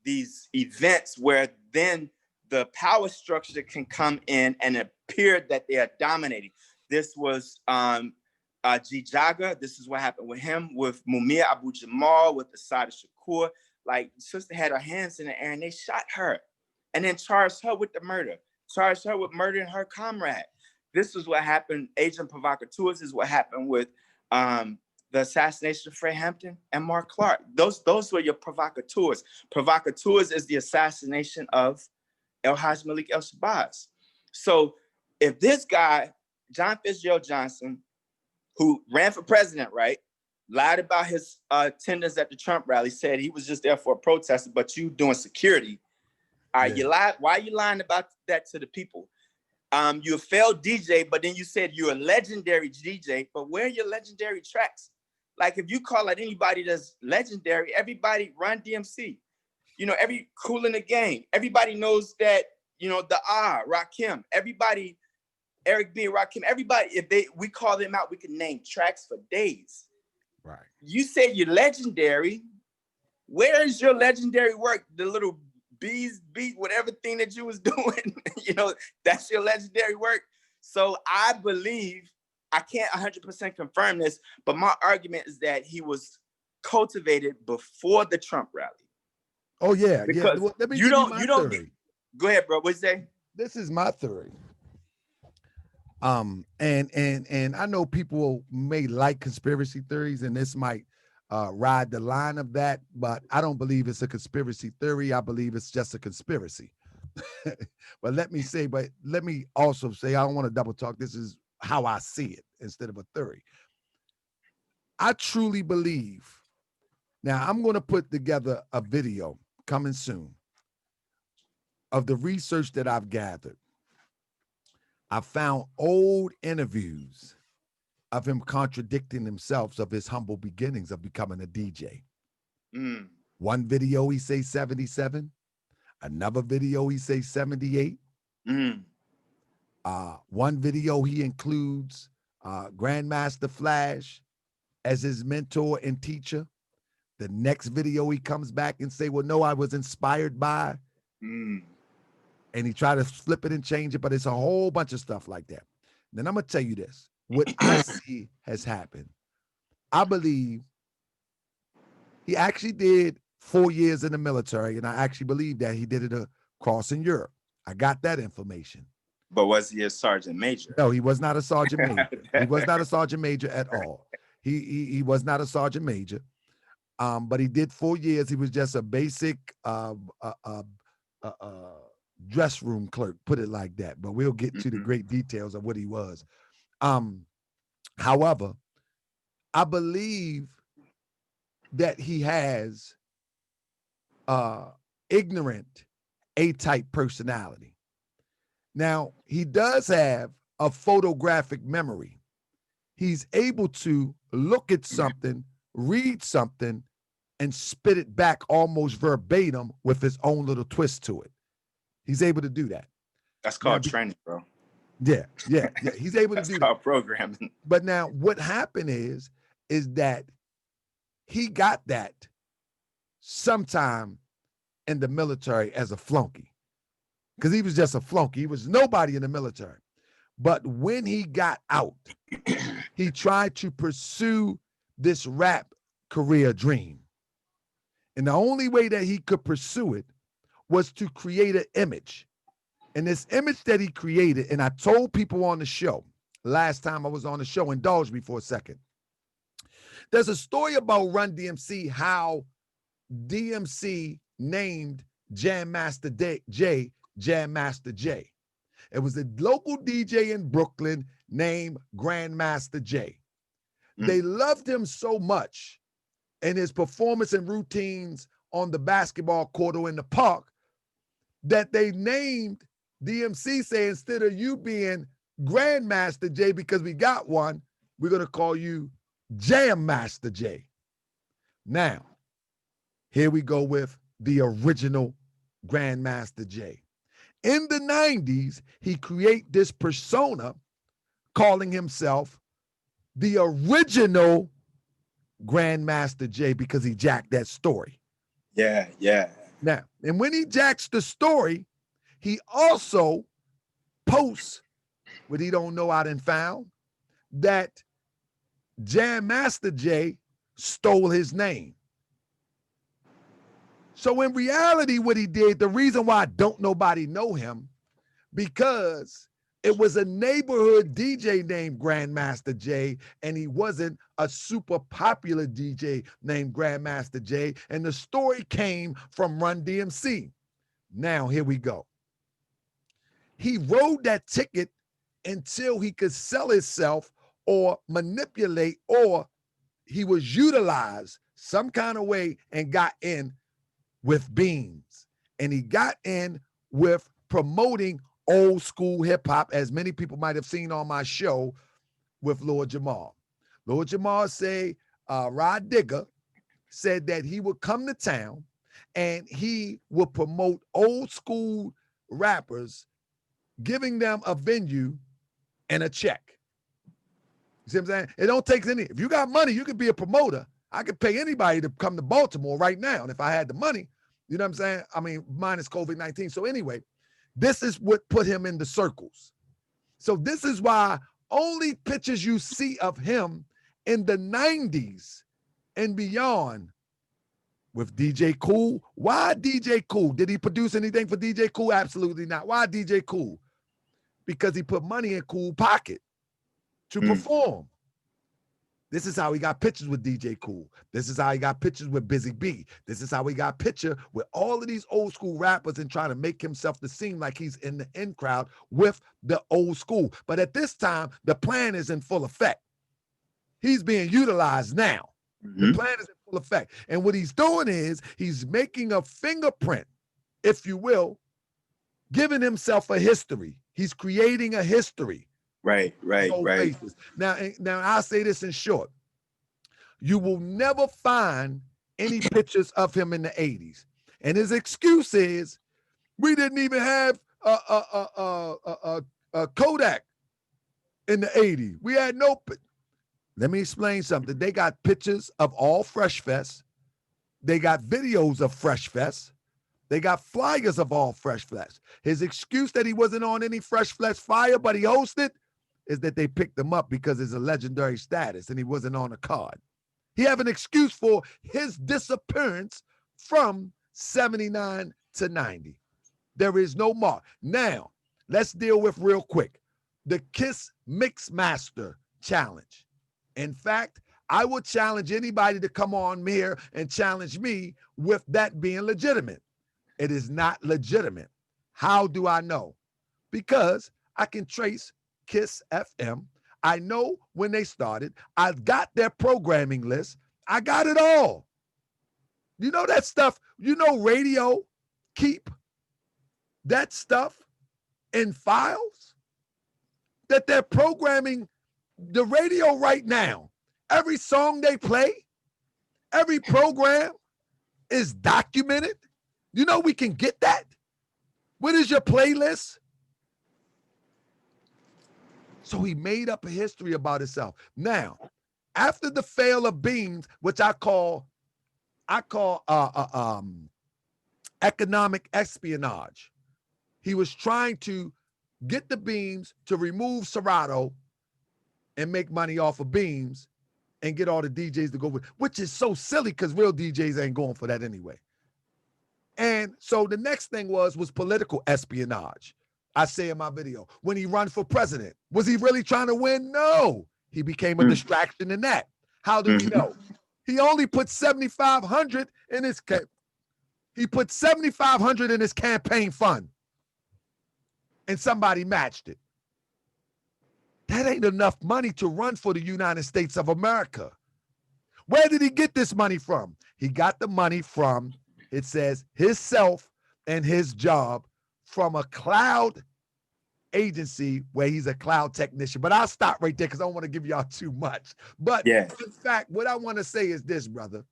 these events where then the power structure can come in and appear that they are dominating. This was G. Jaga. This is what happened with him, with Mumia Abu Jamal, with Asada Shakur. Like, sister had her hands in the air and they shot her and then charged her with the murder, charged her with murdering her comrade. This is what happened. Agent provocateurs is what happened with the assassination of Fred Hampton and Mark Clark. Those were your provocateurs. Provocateurs is the assassination of El Haj Malik El Shabazz. So if this guy, John Fitzgerald Johnson, who ran for president, right, lied about his attendance at the Trump rally, said he was just there for a protest, but you doing security. All right, you lied. Why are you lying about that to the people? You're a failed DJ, but then you said you're a legendary DJ, but where are your legendary tracks? Like, if you call out anybody that's legendary, everybody Run DMC. you know, every Cool in the Gang. Everybody knows that, you know, the Rakim. Everybody, Eric B, Rakim. Everybody, we call them out, we can name tracks for days. Right. You say you're legendary. Where is your legendary work? The little bees beat, whatever thing that you was doing, you know, that's your legendary work. So I believe, I can't 100% confirm this, but my argument is that he was cultivated before the Trump rally. Oh yeah, because yeah. Well, let me you give don't, you you my don't theory. go ahead, bro. What you say? This is my theory. And I know people may like conspiracy theories, and this might ride the line of that, but I don't believe it's a conspiracy theory. I believe it's just a conspiracy. But let me also say, I don't want to double talk. This is how I see it instead of a theory. I truly believe. Now, I'm going to put together a video coming soon of the research that I've gathered. I found old interviews of him contradicting himself of his humble beginnings of becoming a DJ. One video, he says 77. Another video, he says 78. One video, he includes Grandmaster Flash as his mentor and teacher. The next video, he comes back and say, well, no, I was inspired by. And he tried to flip it and change it, but it's a whole bunch of stuff like that. Then I'm going to tell you this. What I see has happened. I believe he actually did 4 years in the military, and I actually believe that he did it across in Europe. I got that information. But was he a sergeant major? No, he was not a sergeant major. He was not a sergeant major at all. He was not a sergeant major. But he did 4 years. He was just a basic dress room clerk, put it like that. But we'll get to the great details of what he was. However, I believe that he has ignorant A-type personality. Now, he does have a photographic memory. He's able to look at something, read something, and spit it back almost verbatim with his own little twist to it. He's able to do that. That's called training, bro. Yeah. He's able to do that. That's called programming. But now what happened is that he got that sometime in the military as a flunky, because he was just a flunky. He was nobody in the military. But when he got out, he tried to pursue this rap career dream. And the only way that he could pursue it was to create an image. And this image that he created, and I told people on the show, last time I was on the show, indulge me for a second. There's a story about Run DMC, how DMC named Jam Master Jay, Jam Master Jay. It was a local DJ in Brooklyn named Grandmaster Jay. They loved him so much in his performance and routines on the basketball court or in the park that they named DMC, say, instead of you being Grandmaster Jay, because we got one, we're going to call you Jam Master Jay. Now, here we go with the original Grandmaster Jay. In the 90s, he created this persona calling himself the original Grandmaster Jay because he jacked that story. Yeah. Now, and when he jacks the story, he also posts what he don't know I done found, that Jam Master Jay stole his name. So in reality, what he did, the reason why don't nobody know him, because it was a neighborhood DJ named Grandmaster Jay, and he wasn't a super popular DJ named Grandmaster Jay, and the story came from Run DMC. Now, here we go. He rode that ticket until he could sell himself or manipulate, or he was utilized some kind of way and got in with Beans. And he got in with promoting old school hip hop, as many people might have seen on my show with Lord Jamal. Lord Jamal say, Rod Digger said that he would come to town and he will promote old school rappers, giving them a venue and a check. You see what I'm saying? It don't take any. If you got money, you could be a promoter. I could pay anybody to come to Baltimore right now. And if I had the money, you know what I'm saying? I mean, minus COVID-19. So anyway, this is what put him in the circles. So this is why only pictures you see of him in the 90s and beyond with DJ Kool. Why DJ Kool? Did he produce anything for DJ Kool? Absolutely not. Why DJ Kool? Because he put money in Kool pocket to perform. This is how he got pictures with DJ Kool. This is how he got pictures with Busy B. This is how he got picture with all of these old school rappers and trying to make himself to seem like he's in the in crowd with the old school. But at this time, the plan is in full effect. He's being utilized now. The plan is in full effect. And what he's doing is he's making a fingerprint, if you will, giving himself a history. He's creating a history. Right. Basis. Now I'll say this in short. You will never find any pictures of him in the 80s. And his excuse is, we didn't even have a Kodak in the 80s. We had no. Let me explain something. They got pictures of all Fresh Fest. They got videos of Fresh Fest. They got flyers of all Fresh Fest. His excuse that he wasn't on any Fresh Fest flyer, but he hosted, is that they picked him up because it's a legendary status and he wasn't on a card. He have an excuse for his disappearance from 79 to 90. There is no mark. Now, let's deal with real quick the Kiss Mix Master Challenge. In fact, I would challenge anybody to come on here and challenge me with that being legitimate. It is not legitimate. How do I know? Because I can trace Kiss FM. I know when they started. I got their programming list. I got it all. You know that stuff, you know radio keep that stuff in files that they're programming the radio right now. Every song they play, every program is documented. You know we can get that. What is your playlist? So he made up a history about himself. Now, after the fail of Beams, which I call economic espionage, he was trying to get the Beams to remove Serato and make money off of Beams and get all the DJs to go with, which is so silly because real DJs ain't going for that anyway. And so the next thing was political espionage. I say in my video, when he run for president, was he really trying to win? No, he became a distraction in that. How do we know? He only put 7,500 in his in his campaign fund, and somebody matched it. That ain't enough money to run for the United States of America. Where did he get this money from? He got the money from, it says, himself and his job from a cloud agency where he's a cloud technician. But I'll stop right there because I don't want to give y'all too much. But in fact, what I want to say is this, brother.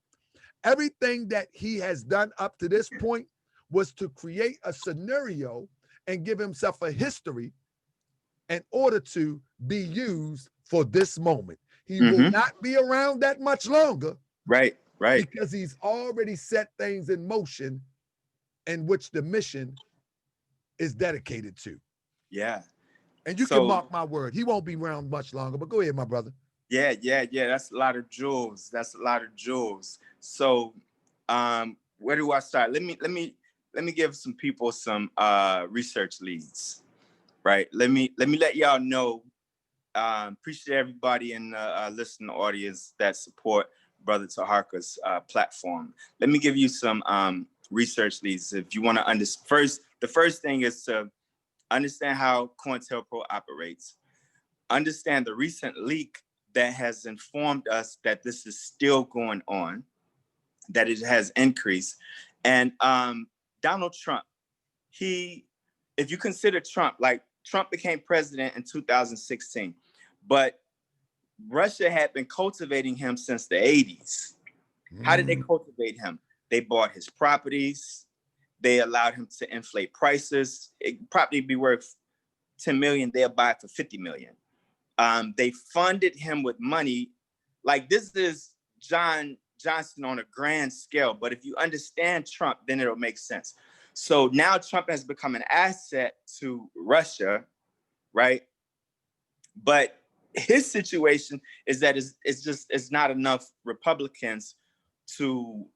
Everything that he has done up to this point was to create a scenario and give himself a history in order to be used for this moment. He will not be around that much longer. Right. Because he's already set things in motion in which the mission is dedicated to. Yeah. And you can mark my word. He won't be around much longer, but go ahead, my brother. Yeah. That's a lot of jewels. So where do I start? Let me give some people some research leads. Right. Let me let y'all know. Appreciate everybody in the listening audience that support Brother Taharka's platform. Let me give you some research leads. If you want to understand, the first thing is to understand how Cointelpro operates. Understand the recent leak that has informed us that this is still going on, that it has increased. And Donald Trump, if you consider Trump, like Trump became president in 2016, but Russia had been cultivating him since the 80s. How did they cultivate him? They bought his properties. They allowed him to inflate prices. It property be worth 10 million, they'll buy it for 50 million. They funded him with money. Like, this is John Johnson on a grand scale, but if you understand Trump, then it'll make sense. So now Trump has become an asset to Russia, right? But his situation is that it's not enough Republicans to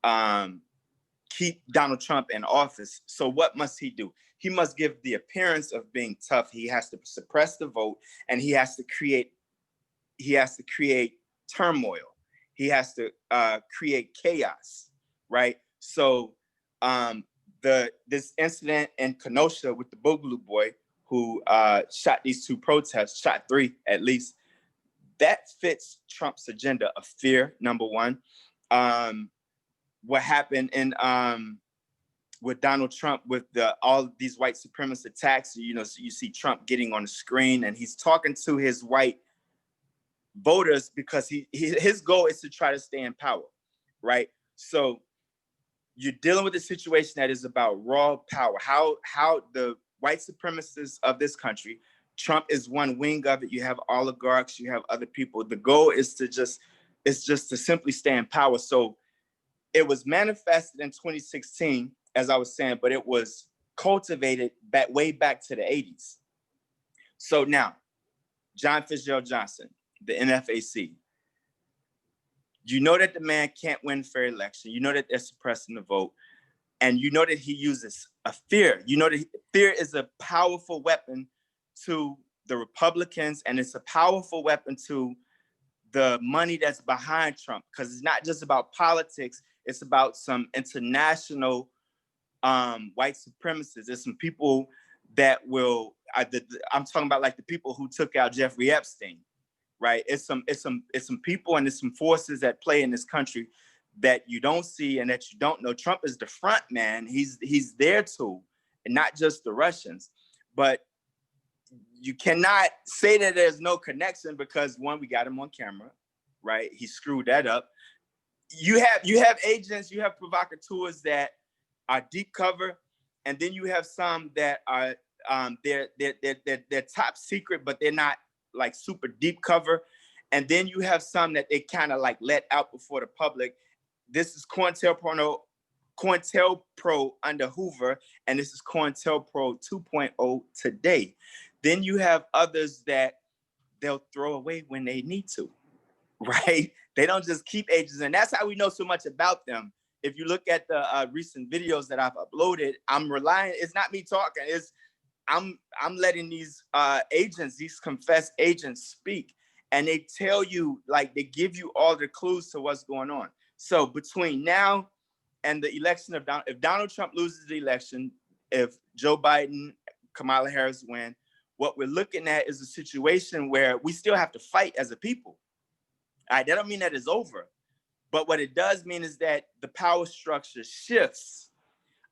keep Donald Trump in office. So what must he do? He must give the appearance of being tough. He has to suppress the vote, and he has to create turmoil. He has to create chaos, right? So this incident in Kenosha with the Boogaloo boy who shot these two protests, shot three at least, that fits Trump's agenda of fear, number one. What happened in with Donald Trump with all of these white supremacist attacks, you know, so you see Trump getting on the screen and he's talking to his white voters because his goal is to try to stay in power, right? So you're dealing with a situation that is about raw power. How the white supremacists of this country, Trump is one wing of it. You have oligarchs, you have other people. The goal is just to simply stay in power. So it was manifested in 2016, as I was saying, but it was cultivated way back to the 80s. So now, John Fitzgerald Johnson, the NFAC, you know that the man can't win fair election. You know that they're suppressing the vote. And you know that he uses a fear. You know that fear is a powerful weapon to the Republicans, and it's a powerful weapon to the money that's behind Trump, because it's not just about politics. It's about some international white supremacists. There's some people that will, I'm talking about like the people who took out Jeffrey Epstein, right? It's some people and there's some forces that play in this country that you don't see and that you don't know. Trump is the front man. He's there too, and not just the Russians. But you cannot say that there's no connection because, one, we got him on camera, right? He screwed that up. You have agents, you have provocateurs that are deep cover, and then you have some that are they're top secret, but they're not like super deep cover. And then you have some that they kind of like let out before the public. This is Cointelpro under Hoover, and this is Cointelpro 2.0 today. Then you have others that they'll throw away when they need to, right? They don't just keep agents, and that's how we know so much about them. If you look at the recent videos that I've uploaded, I'm relying. It's not me talking. I'm letting these agents, these confessed agents, speak, and they tell you, like, they give you all the clues to what's going on. So between now and the election of if Donald Trump loses the election, if Joe Biden, Kamala Harris win, what we're looking at is a situation where we still have to fight as a people. All right, that don't mean that it's over. But what it does mean is that the power structure shifts.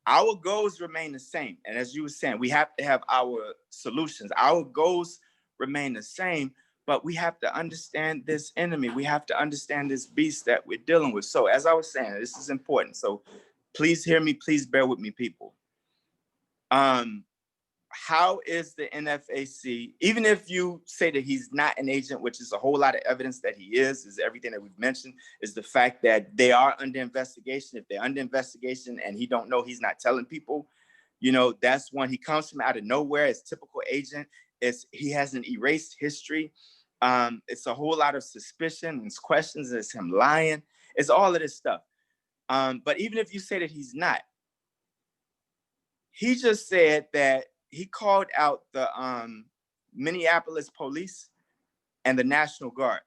Our goals remain the same. And as you were saying, we have to have our solutions. Our goals remain the same, but we have to understand this enemy. We have to understand this beast that we're dealing with. So as I was saying, this is important. So please hear me. Please bear with me, people. How is the NFAC, even if you say that he's not an agent, which is a whole lot of evidence that he is everything that we've mentioned, is the fact that they are under investigation. If they're under investigation and he don't know, he's not telling people, you know, that's when he comes from out of nowhere. It's typical agent. He has an erased history. It's a whole lot of suspicion, it's questions, it's him lying. It's all of this stuff. But even if you say that he's not, he just said that he called out the Minneapolis police and the National Guard.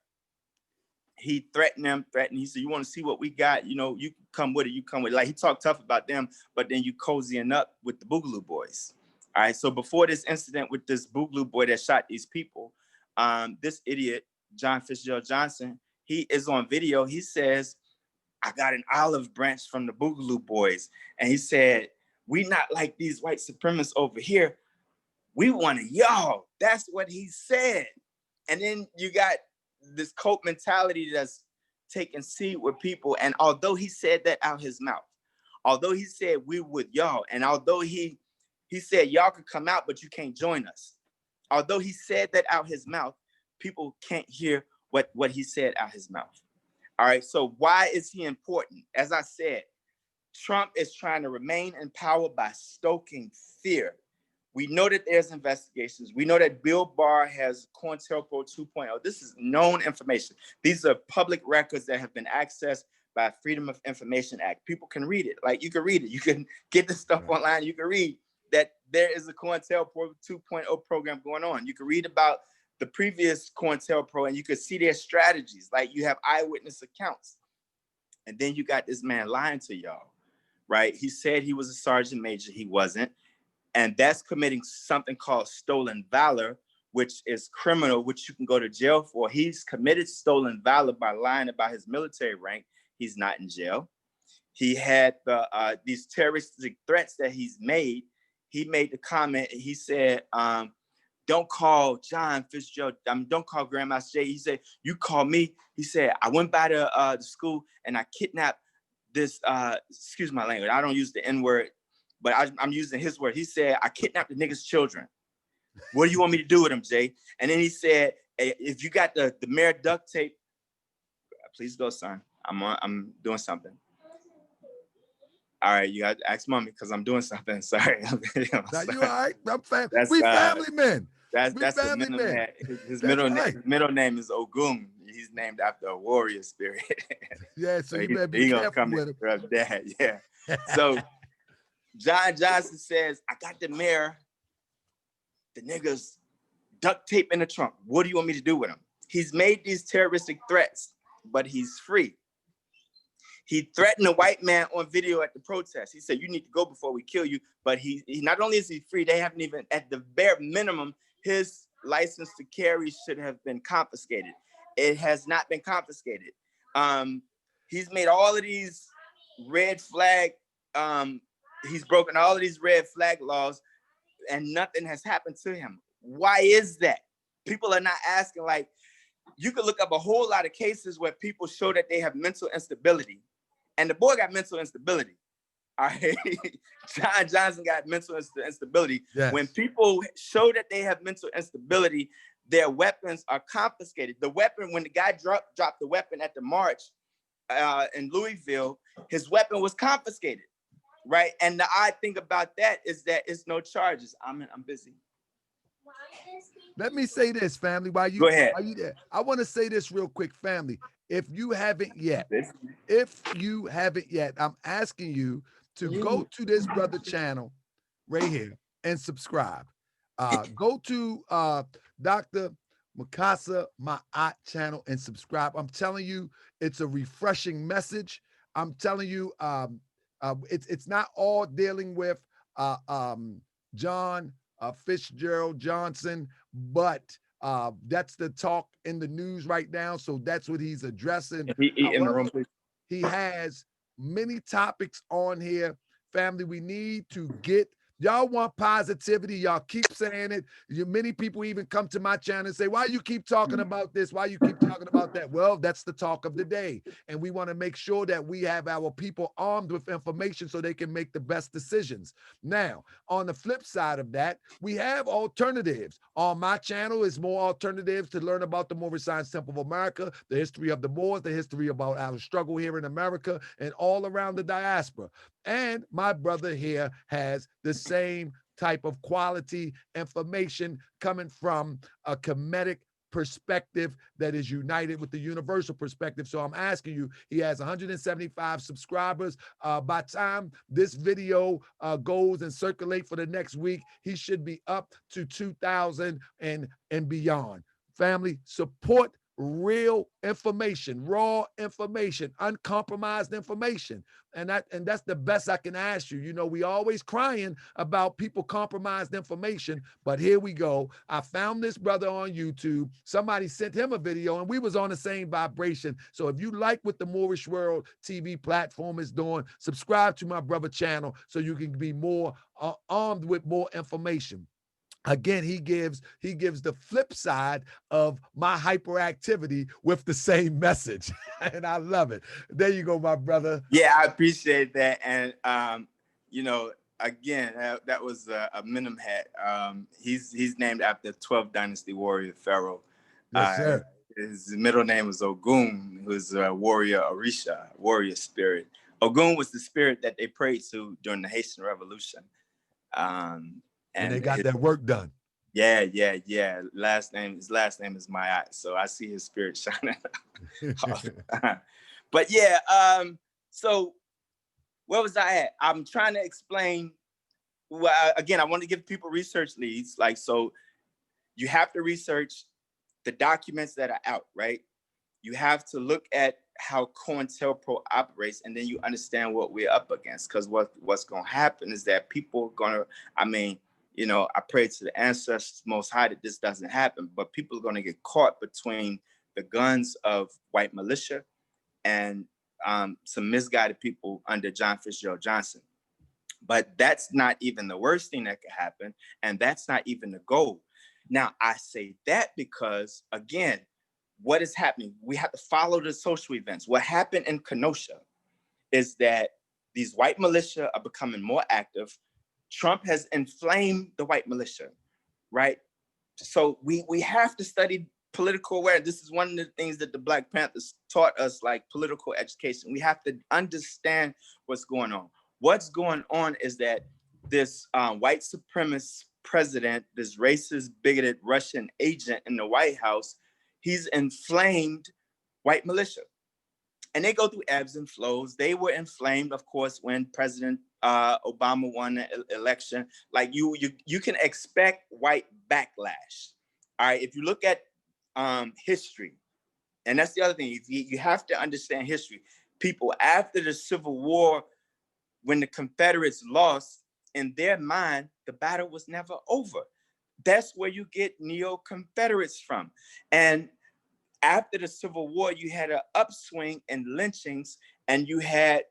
He threatened them, he said, you want to see what we got? You know, you can come with it, you come with it. Like, he talked tough about them, but then you cozying up with the Boogaloo boys. All right, so before this incident with this Boogaloo boy that shot these people, this idiot, John Fitzgerald Johnson, he is on video. He says, I got an olive branch from the Boogaloo boys. And he said, we not like these white supremacists over here. We want y'all. That's what he said. And then you got this cult mentality that's taking seed with people. And although he said that out his mouth, Although he said we with y'all, and although he said y'all could come out, but you can't join us. Although he said that out his mouth, people can't hear what he said out his mouth. All right, so why is he important? As I said, Trump is trying to remain in power by stoking fear. We know that there's investigations. We know that Bill Barr has Cointelpro 2.0. This is known information. These are public records that have been accessed by Freedom of Information Act. People can read it. Like, you can read it. You can get this stuff online. You can read that there is a Cointelpro 2.0 program going on. You can read about the previous Cointelpro and you can see their strategies. Like, you have eyewitness accounts. And then you got this man lying to y'all. Right? He said he was a sergeant major. He wasn't. And that's committing something called stolen valor, which is criminal, which you can go to jail for. He's committed stolen valor by lying about his military rank. He's not in jail. He had these terroristic threats that he's made. He made the comment, he said, don't call John Fitzgerald, don't call Grandmaster Jay. He said, you call me. He said, I went by the school and I kidnapped this, excuse my language, I don't use the N-word, but I'm using his word. He said, I kidnapped the nigga's children. What do you want me to do with them, Jay? And then he said, hey, if you got the mayor duct tape, please go, son. I'm doing something. All right, you got to ask mommy because I'm doing something. Sorry. Now, you all right? We family men. That's family men. His middle name is Ogun. He's named after a warrior spirit. Yeah, so you better be careful with him. Dad. Yeah. So John Johnson says, I got the mayor, the niggas duct tape in the trunk. What do you want me to do with him? He's made these terroristic threats, but he's free. He threatened a white man on video at the protest. He said, you need to go before we kill you. But he not only is he free, they haven't even, at the bare minimum, his license to carry should have been confiscated. It has not been confiscated. He's made all of these red flag, he's broken all of these red flag laws and nothing has happened to him. Why is that? People are not asking, like, you could look up a whole lot of cases where people show that they have mental instability. And the boy got mental instability. All right. John Johnson got mental instability. Yes. When people show that they have mental instability, their weapons are confiscated. The weapon, when the guy dropped the weapon at the march in Louisville, his weapon was confiscated. Right. And the odd thing about that is that it's no charges. I'm busy. Let me say this, family. Go ahead. While you there, I want to say this real quick, family. If you haven't yet, I'm asking you to go to this brother channel right here and subscribe. Go to Dr. Mukasa, my aunt channel, and subscribe. I'm telling you, it's a refreshing message. I'm telling you, it's not all dealing with John Fitzgerald Johnson, but that's the talk in the news right now. So that's what he's addressing. In the room, please. He has many topics on here. Family, we need to get, y'all want positivity. Y'all keep saying it. Many people even come to my channel and say, why you keep talking about this? Why you keep talking about that? Well, that's the talk of the day. And we want to make sure that we have our people armed with information so they can make the best decisions. Now, on the flip side of that, we have alternatives. On my channel is more alternatives to learn about the Moorish Science Temple of America, the history of the Moors, the history about our struggle here in America and all around the diaspora. And my brother here has the same type of quality information coming from a Kemetic perspective that is united with the universal perspective. So I'm asking you, he has 175 subscribers. By the time this video goes and circulate for the next week, he should be up to 2,000 and beyond. Family, support real information, raw information, uncompromised information. And that's the best I can ask you. You know, we always crying about people compromised information, but here we go. I found this brother on YouTube. Somebody sent him a video and we was on the same vibration. So if you like what the Moorish World TV platform is doing, subscribe to my brother channel so you can be more armed with more information. again, he gives the flip side of my hyperactivity with the same message. And I love it. There you go, my brother. Yeah, I appreciate that. And you know, again, that was a Minim hat. He's named after 12th dynasty warrior pharaoh. Yes, sir. His middle name was Ogun, who's a warrior Orisha, warrior spirit. Ogun was the spirit that they prayed to during the Haitian Revolution. When they And got that work done. yeah. His last name is Mayat. So I see his spirit shining. But yeah, so where was I at? I'm trying to explain. Well, again, I want to give people research leads. Like, so you have to research the documents that are out, right? You have to look at how Cointelpro operates, and then you understand what we're up against. Because what's going to happen is that people are going to, I mean, you know, I pray to the ancestors most high that this doesn't happen, but people are going to get caught between the guns of white militia and some misguided people under John Fitzgerald Johnson. But that's not even the worst thing that could happen. And that's not even the goal. Now, I say that because, again, what is happening? We have to follow the social events. What happened in Kenosha is that these white militia are becoming more active. Trump has inflamed the white militia, right? So we have to study political awareness. This is one of the things that the Black Panthers taught us, like political education. We have to understand what's going on. What's going on is that this white supremacist president, this racist, bigoted Russian agent in the White House, he's inflamed white militia. And they go through ebbs and flows. They were inflamed, of course, when President Obama won the election. Like you can expect white backlash. All right, if you look at history, and that's the other thing, you have to understand history. People after the Civil War, when the Confederates lost, in their mind, the battle was never over. That's where you get neo-Confederates from. And after the Civil War, you had an upswing in lynchings, and you had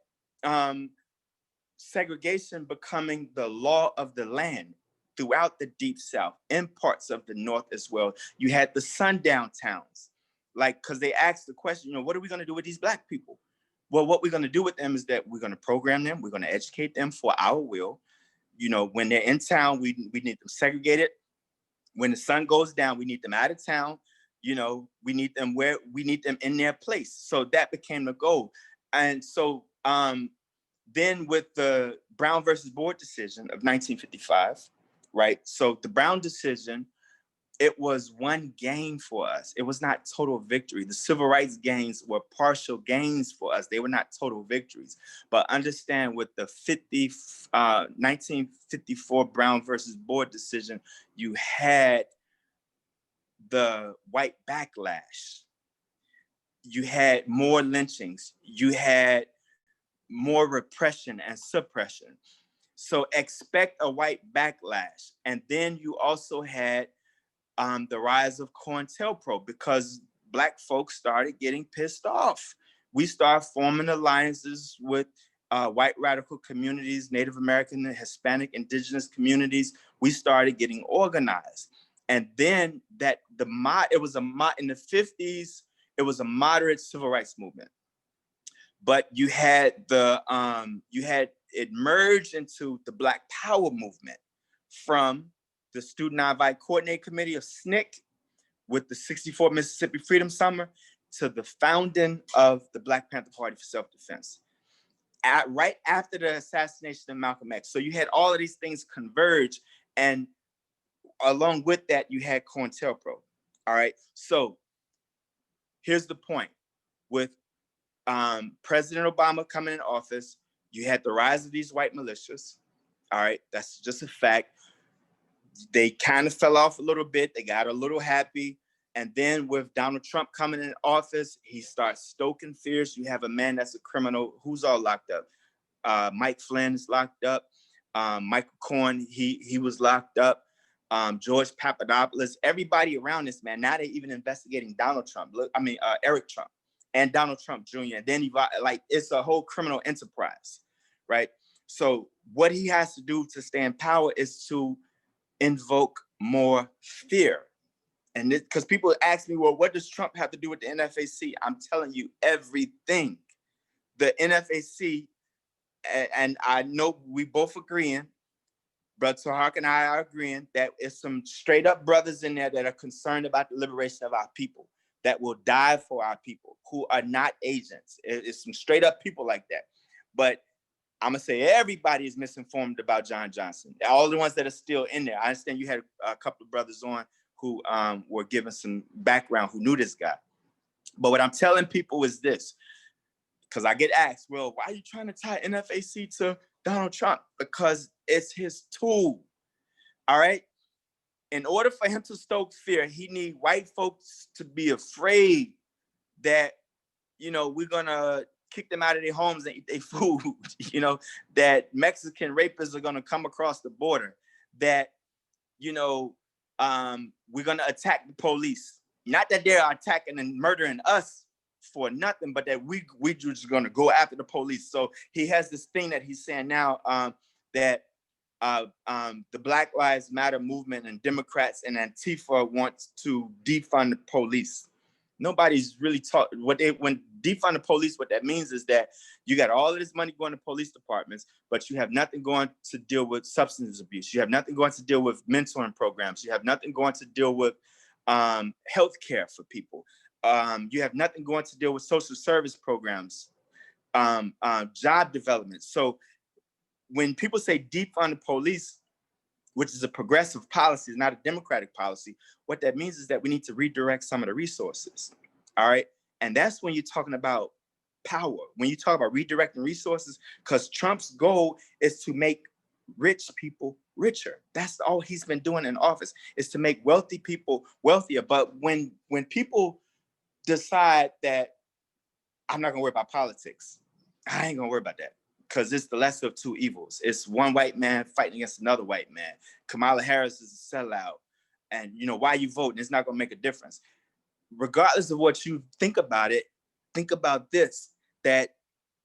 segregation becoming the law of the land throughout the Deep South, in parts of the North as well. You had the sundown towns, like, because they asked the question, you know, what are we going to do with these Black people? Well, what we're going to do with them is that we're going to program them. We're going to educate them for our will. You know, when they're in town, we need them segregated. When the sun goes down, we need them out of town. You know, we need them in their place. So that became the goal. And so then with the Brown versus Board decision of 1955, right? So the Brown decision, it was one gain for us. It was not total victory. The civil rights gains were partial gains for us. They were not total victories. But understand, with the 1954 Brown versus Board decision, you had the white backlash. You had more lynchings. You had more repression and suppression. So expect a white backlash. And then you also had the rise of Cointelpro, because Black folks started getting pissed off. We started forming alliances with white radical communities, Native American and Hispanic indigenous communities. We started getting organized. And then in the 50s, it was a moderate civil rights movement. But you had it merged into the Black Power movement from the Student Nonviolent Coordinating Committee of SNCC with the 64 Mississippi Freedom Summer to the founding of the Black Panther Party for Self-Defense. Right after the assassination of Malcolm X. So you had all of these things converge, and along with that, you had Cointelpro. All right. So here's the point. With President Obama coming in office, you had the rise of these white militias. All right. That's just a fact. They kind of fell off a little bit. They got a little happy. And then with Donald Trump coming in office, he starts stoking fears. You have a man that's a criminal. Who's all locked up? Mike Flynn is locked up. Michael Cohen, he was locked up. George Papadopoulos, everybody around this man. Now they're even investigating Donald Trump. Eric Trump and Donald Trump Jr. And then it's a whole criminal enterprise, right? So what he has to do to stay in power is to invoke more fear. And because people ask me, well, what does Trump have to do with the NFAC? I'm telling you everything. The NFAC, and I know we both agreeing, Brother Tahark and I are agreeing that it's some straight up brothers in there that are concerned about the liberation of our people, that will die for our people, who are not agents. It's some straight up people like that. But I'm gonna say everybody is misinformed about John Johnson. All the ones that are still in there. I understand you had a couple of brothers on who were given some background, who knew this guy. But what I'm telling people is this, because I get asked, well, why are you trying to tie NFAC to Donald Trump? Because it's his tool, all right? In order for him to stoke fear, he need white folks to be afraid that, you know, we're gonna kick them out of their homes and eat their food, you know, that Mexican rapists are gonna come across the border, that, you know, we're gonna attack the police. Not that they're attacking and murdering us for nothing, but that we just gonna go after the police. So he has this thing that he's saying now, that the Black Lives Matter movement and Democrats and Antifa wants to defund the police. Nobody's really taught when defund the police, what that means is that you got all of this money going to police departments, but you have nothing going to deal with substance abuse. You have nothing going to deal with mentoring programs. You have nothing going to deal with healthcare for people. You have nothing going to deal with social service programs, job development. So when people say defund the police, which is a progressive policy, not a democratic policy, what that means is that we need to redirect some of the resources, all right? And that's when you're talking about power, when you talk about redirecting resources, because Trump's goal is to make rich people richer. That's all he's been doing in office, is to make wealthy people wealthier. But when people decide that I'm not gonna worry about politics, I ain't gonna worry about that, because it's the lesser of two evils. It's one white man fighting against another white man. Kamala Harris is a sellout. And, you know, why you voting? It's not going to make a difference. Regardless of what you think about it, think about this, that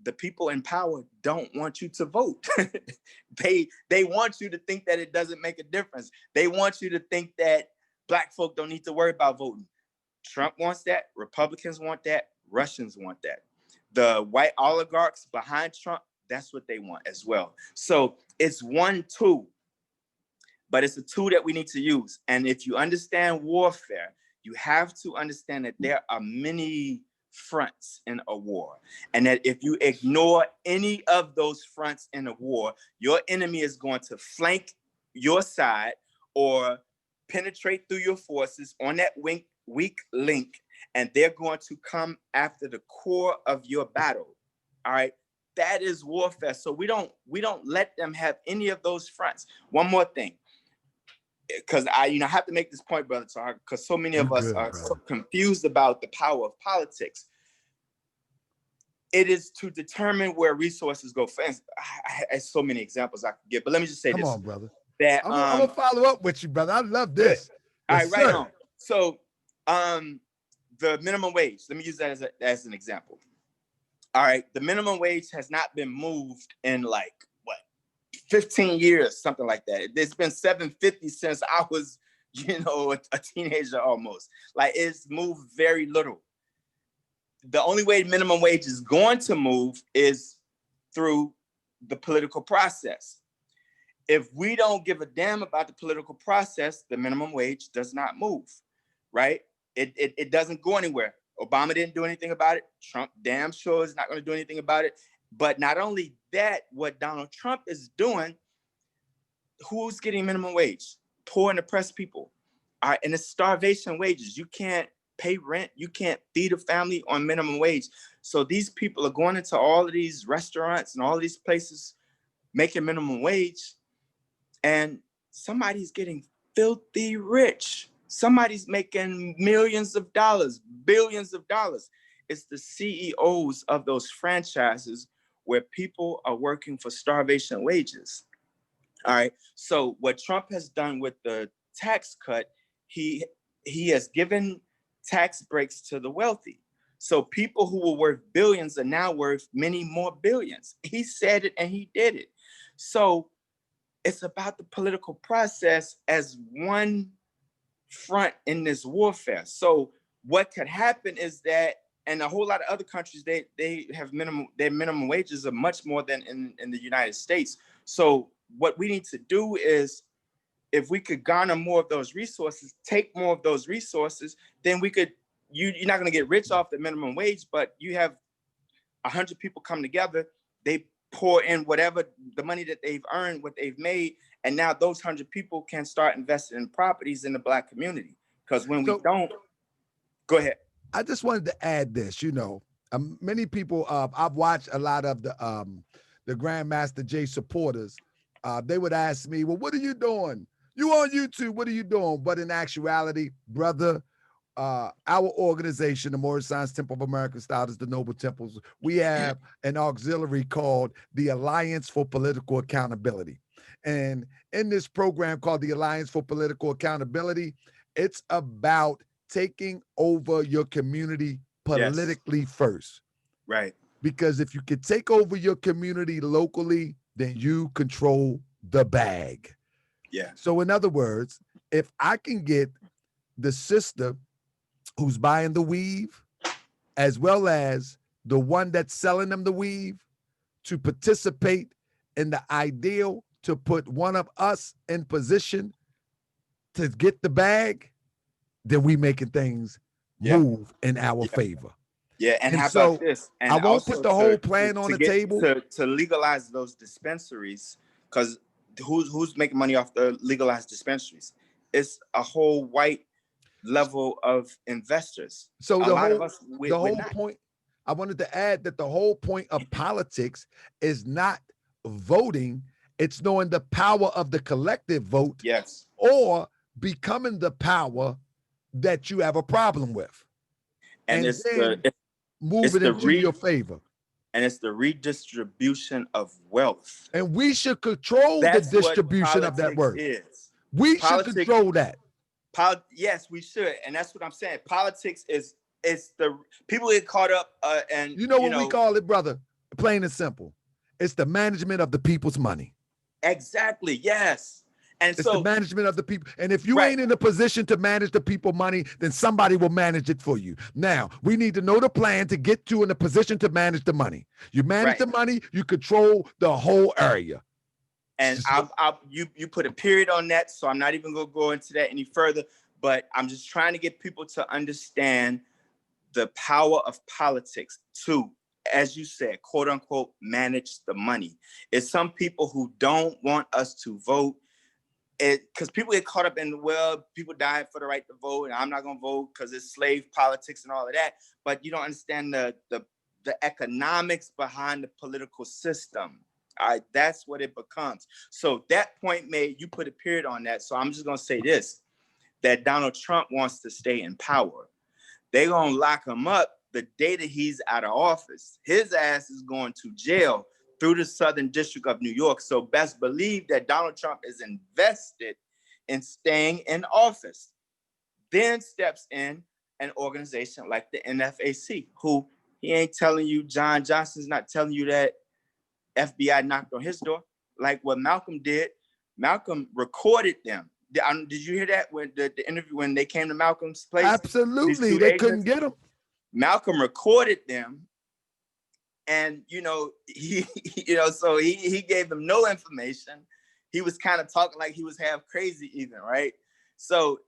the people in power don't want you to vote. They want you to think that it doesn't make a difference. They want you to think that Black folk don't need to worry about voting. Trump wants that. Republicans want that. Russians want that. The white oligarchs behind Trump, that's what they want as well. So it's one tool, but it's a tool that we need to use. And if you understand warfare, you have to understand that there are many fronts in a war. And that if you ignore any of those fronts in a war, your enemy is going to flank your side or penetrate through your forces on that weak link, and they're going to come after the core of your battle. All right. That is warfare. So we don't let them have any of those fronts. One more thing, because I have to make this point, Brother Tahar, because so many of us are so confused about the power of politics. It is to determine where resources go. For instance, I have so many examples I could give, but let me just say this. Come on, brother. That I'm gonna follow up with you, brother. I love this. All right, right on. So the minimum wage, let me use that as an example. All right, the minimum wage has not been moved in like, what, 15 years, something like that. It's been $7.50 since I was, a teenager almost. Like, it's moved very little. The only way minimum wage is going to move is through the political process. If we don't give a damn about the political process, the minimum wage does not move, right? It doesn't go anywhere. Obama didn't do anything about it. Trump damn sure is not going to do anything about it. But not only that, what Donald Trump is doing, who's getting minimum wage? Poor and oppressed people. All right, and it's starvation wages. You can't pay rent. You can't feed a family on minimum wage. So these people are going into all of these restaurants and all of these places making minimum wage, and somebody's getting filthy rich. Somebody's making millions of dollars, billions of dollars. It's the CEOs of those franchises where people are working for starvation wages. All right. So what Trump has done with the tax cut, he has given tax breaks to the wealthy. So people who were worth billions are now worth many more billions. He said it and he did it. So It's about the political process as one front in this warfare. So what could happen is that, and a whole lot of other countries, they have their minimum wages are much more than in the United States. So what we need to do is, if we could garner more of those resources, take more of those resources, then we could, you're not going to get rich off the minimum wage, but you have 100 people come together, they pour in whatever the money that they've earned, what they've made, and now those 100 people can start investing in properties in the Black community. Because when we don't, go ahead. I just wanted to add this, many people, I've watched a lot of the Master Jay supporters. They would ask me, well, what are you doing? You on YouTube, what are you doing? But in actuality, brother, our organization, the Moorish Science Temple of American Style, is the Noble Temples. We have an auxiliary called the Alliance for Political Accountability. And in this program called the Alliance for Political Accountability, it's about taking over your community politically first. Right. Because if you can take over your community locally, then you control the bag. Yeah. So in other words, if I can get the sister who's buying the weave, as well as the one that's selling them the weave, to participate in the ideal to put one of us in position to get the bag, then we making things move in our favor. Yeah, and how so about this? And I won't put the whole plan on the table. To legalize those dispensaries, because who's making money off the legalized dispensaries? It's a whole white level of investors. So a lot of us, the whole point, I wanted to add that the whole point of politics is not voting, it's knowing the power of the collective vote. Yes. Or becoming the power that you have a problem with. And it's moving into your favor. And it's the redistribution of wealth. And we should control the distribution of that wealth. We should control that. Yes, we should. And that's what I'm saying. Politics is the people get caught up and you know what we call it, brother? Plain and simple. It's the management of the people's money. Exactly. Yes. And it's the management of the people. And if you ain't in a position to manage the people money, then somebody will manage it for you. Now, we need to know the plan to get you in a position to manage the money. You manage the money, you control the whole area. And you put a period on that, so I'm not even going to go into that any further, but I'm just trying to get people to understand the power of politics to, as you said, quote unquote, manage the money. It's some people who don't want us to vote, because people get caught up in, well, people died for the right to vote, and I'm not going to vote because it's slave politics and all of that. But you don't understand the economics behind the political system. That's what it becomes. So that point made, you put a period on that. So I'm just going to say this, that Donald Trump wants to stay in power. They're going to lock him up the day that he's out of office. His ass is going to jail through the Southern District of New York. So best believe that Donald Trump is invested in staying in office. Then steps in an organization like the NFAC, who he ain't telling you, John Johnson's not telling you that FBI knocked on his door, like what Malcolm did. Malcolm recorded them. Did you hear that when the interview, when they came to Malcolm's place? Absolutely, they couldn't get him. Malcolm recorded them. And, so he gave them no information. He was kind of talking like he was half crazy even, right? So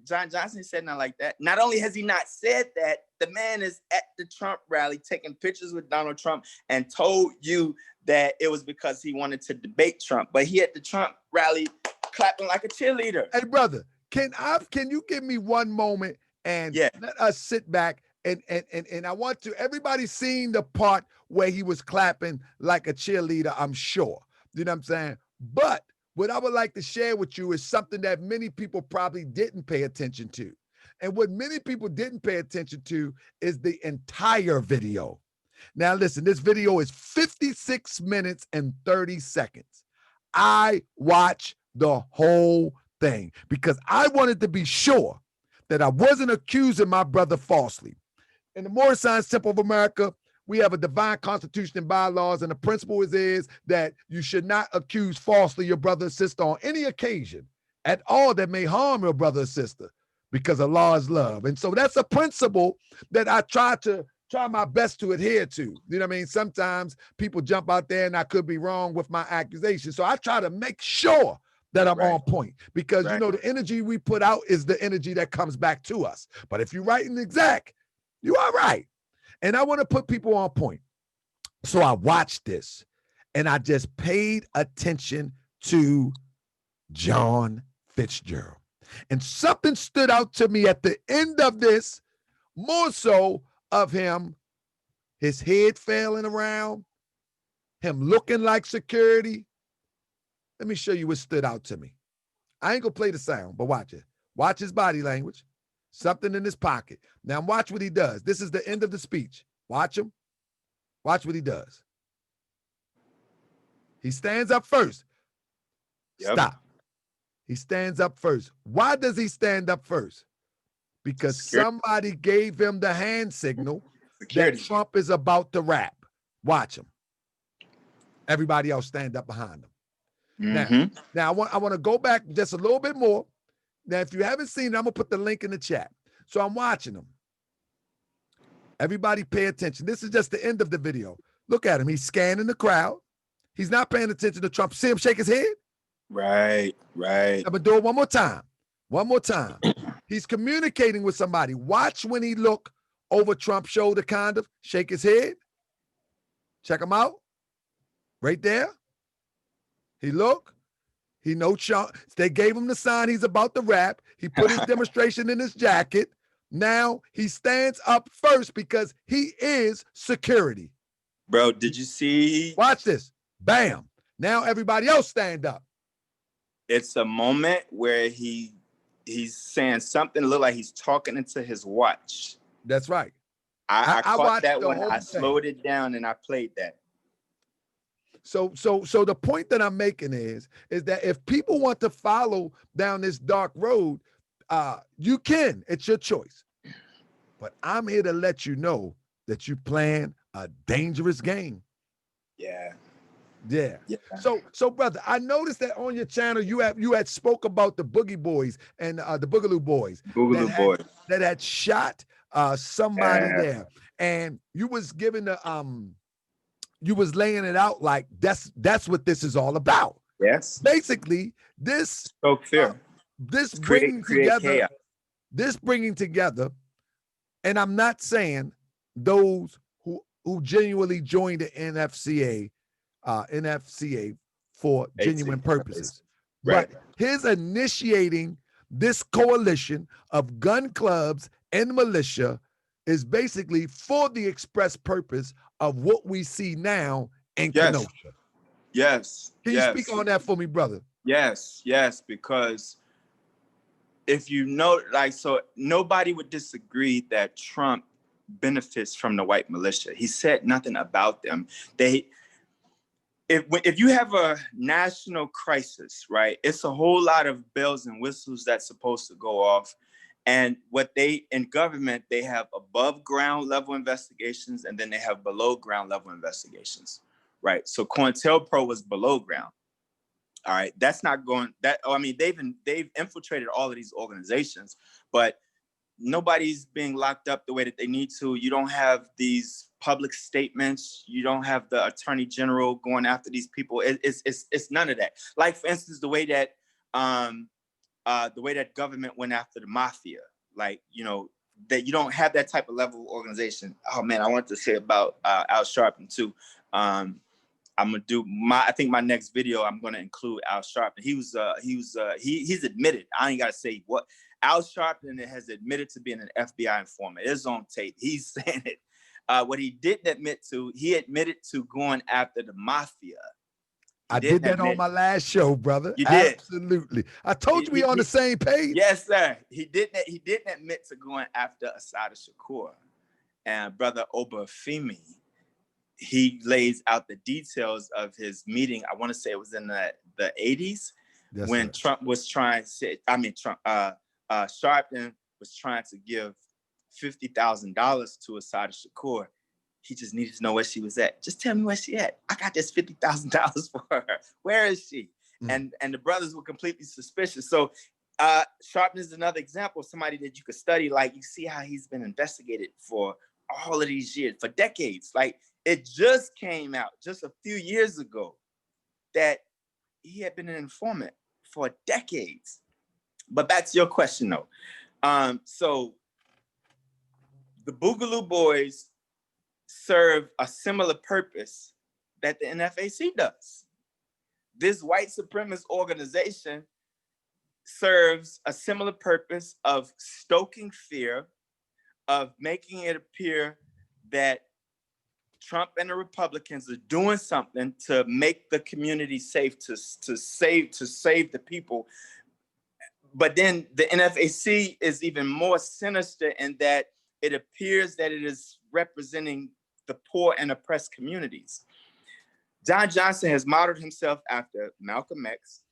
John Johnson said nothing like that. Not only has he not said that, the man is at the Trump rally taking pictures with Donald Trump and told you that it was because he wanted to debate Trump. But he at the Trump rally clapping like a cheerleader. Hey, brother, can you give me one moment and let us sit back? And I want to, everybody's seen the part where he was clapping like a cheerleader, I'm sure. You know what I'm saying? But what I would like to share with you is something that many people probably didn't pay attention to. And what many people didn't pay attention to is the entire video. Now, listen, this video is 56 minutes and 30 seconds. I watched the whole thing because I wanted to be sure that I wasn't accusing my brother falsely. In the Moorish Science Temple of America, we have a divine constitution and bylaws, and the principle is that you should not accuse falsely your brother or sister on any occasion at all that may harm your brother or sister, because Allah is love. And so that's a principle that I try my best to adhere to. You know what I mean? Sometimes people jump out there and I could be wrong with my accusation. So I try to make sure that I'm on point, because you know, the energy we put out is the energy that comes back to us. But if you're right and exact, you are right. And I want to put people on point. So I watched this and I just paid attention to John Fitzgerald. And something stood out to me at the end of this, more so of him, his head failing around, him looking like security. Let me show you what stood out to me. I ain't gonna play the sound, but watch it. Watch his body language. Something in his pocket. Now watch what he does. This is the end of the speech. Watch him. Watch what he does. He stands up first. Yep. Stop. He stands up first. Why does he stand up first? Because somebody gave him the hand signal that Trump is about to rap. Watch him. Everybody else stand up behind him. Now I want to go back just a little bit more. Now, if you haven't seen it, I'm gonna put the link in the chat. So I'm watching him. Everybody pay attention. This is just the end of the video. Look at him. He's scanning the crowd. He's not paying attention to Trump. See him shake his head? Right. I'm gonna do it one more time. One more time. He's communicating with somebody. Watch when he look over Trump's shoulder, kind of shake his head. Check him out. Right there. He look. He knows Trump. They gave him the sign he's about to rap. He put his demonstration in his jacket. Now he stands up first because he is security. Bro, did you see? Watch this. Bam. Now everybody else stand up. It's a moment where he's saying something, look like he's talking into his watch. That's right. I caught that one. I slowed it down and I played that. So the point that I'm making is that if people want to follow down this dark road, you can. It's your choice. But I'm here to let you know that you playing a dangerous game. Yeah. So brother, I noticed that on your channel you had spoke about the Boogie Boys and the Boogaloo Boys that had shot somebody there, and you was giving the you was laying it out like that's what this is all about. Yes. Basically, this bringing together, and I'm not saying those who genuinely joined the NFCA for genuine purposes. Right. But his initiating this coalition of gun clubs and militia is basically for the express purpose of what we see now in Kenosha. Yes. Can you speak on that for me, brother? Yes, because if you know, like, so nobody would disagree that Trump benefits from the white militia. He said nothing about them. If you have a national crisis, right, it's a whole lot of bells and whistles that's supposed to go off. And in government, they have above ground level investigations and then they have below ground level investigations, right? So Cointelpro was below ground. All right, that's not going, they've infiltrated all of these organizations, but nobody's being locked up the way that they need to. You don't have these public statements. You don't have the attorney general going after these people. It's none of that. Like, for instance, the way that government went after the mafia, like, you know, that you don't have that type of level of organization. Oh man, I wanted to say about Al Sharpton too. I'm gonna do I think my next video, I'm gonna include Al Sharpton. He's admitted. I ain't gotta say what. Al Sharpton has admitted to being an FBI informant. It's on tape. He's saying it. What he didn't admit to, he admitted to going after the mafia. I did that on my last show, brother. You did. Absolutely. I told you we on the same page. Yes, sir. He didn't admit to going after Assata Shakur. And brother Obafemi, he lays out the details of his meeting. I want to say it was in the 80s, yes, when sir. Trump was trying to, Sharpton was trying to give $50,000 to Assata Shakur. He just needed to know where she was at. Just tell me where she at. I got this $50,000 for her. Where is she? And the brothers were completely suspicious. So Sharpton is another example of somebody that you could study. Like, you see how he's been investigated for all of these years, for decades. Like, it just came out just a few years ago that he had been an informant for decades. But back to your question, though. So the Boogaloo Boys serve a similar purpose that the NFAC does. This white supremacist organization serves a similar purpose of stoking fear, of making it appear that Trump and the Republicans are doing something to make the community safe, to save the people. But then the NFAC is even more sinister in that it appears that it is representing the poor and oppressed communities. John Johnson has modeled himself after Malcolm X,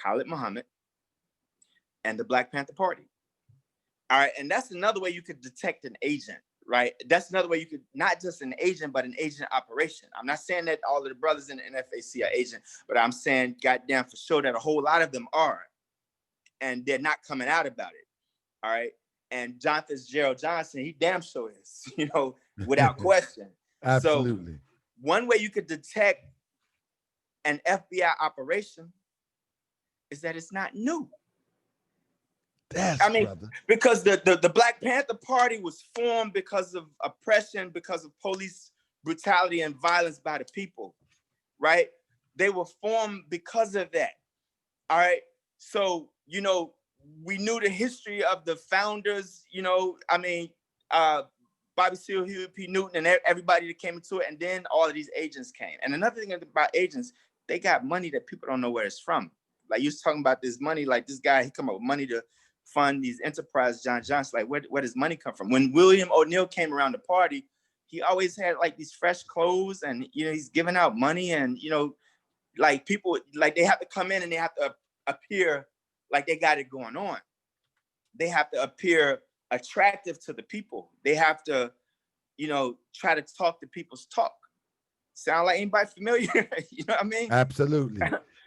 Khalid Muhammad, and the Black Panther Party. All right, and that's another way you could detect an agent, right? That's another way you could, not just an agent, but an agent operation. I'm not saying that all of the brothers in the NFAC are agents, but I'm saying goddamn for sure that a whole lot of them are, and they're not coming out about it, all right? And John Fitzgerald Johnson, he damn sure is, you know, without question. Absolutely. So one way you could detect an FBI operation is that it's not new. That's, I mean, brother. because the Black Panther Party was formed because of oppression, because of police brutality and violence by the people, right? They were formed because of that, all right? So, you know, we knew the history of the founders, you know, I mean, Bobby Seale, Huey P. Newton, and everybody that came into it, and then all of these agents came. And another thing about agents, they got money that people don't know where it's from. Like, you was talking about this money, like this guy, he come up with money to fund these enterprises, John Johnson, like where does money come from? When William O'Neill came around the party, he always had like these fresh clothes, and, you know, he's giving out money, and, you know, like people, like they have to come in and they have to appear like they got it going on. They have to appear attractive to the people. They have to, you know, try to talk to people's talk. Sound like anybody familiar? You know what I mean? Absolutely.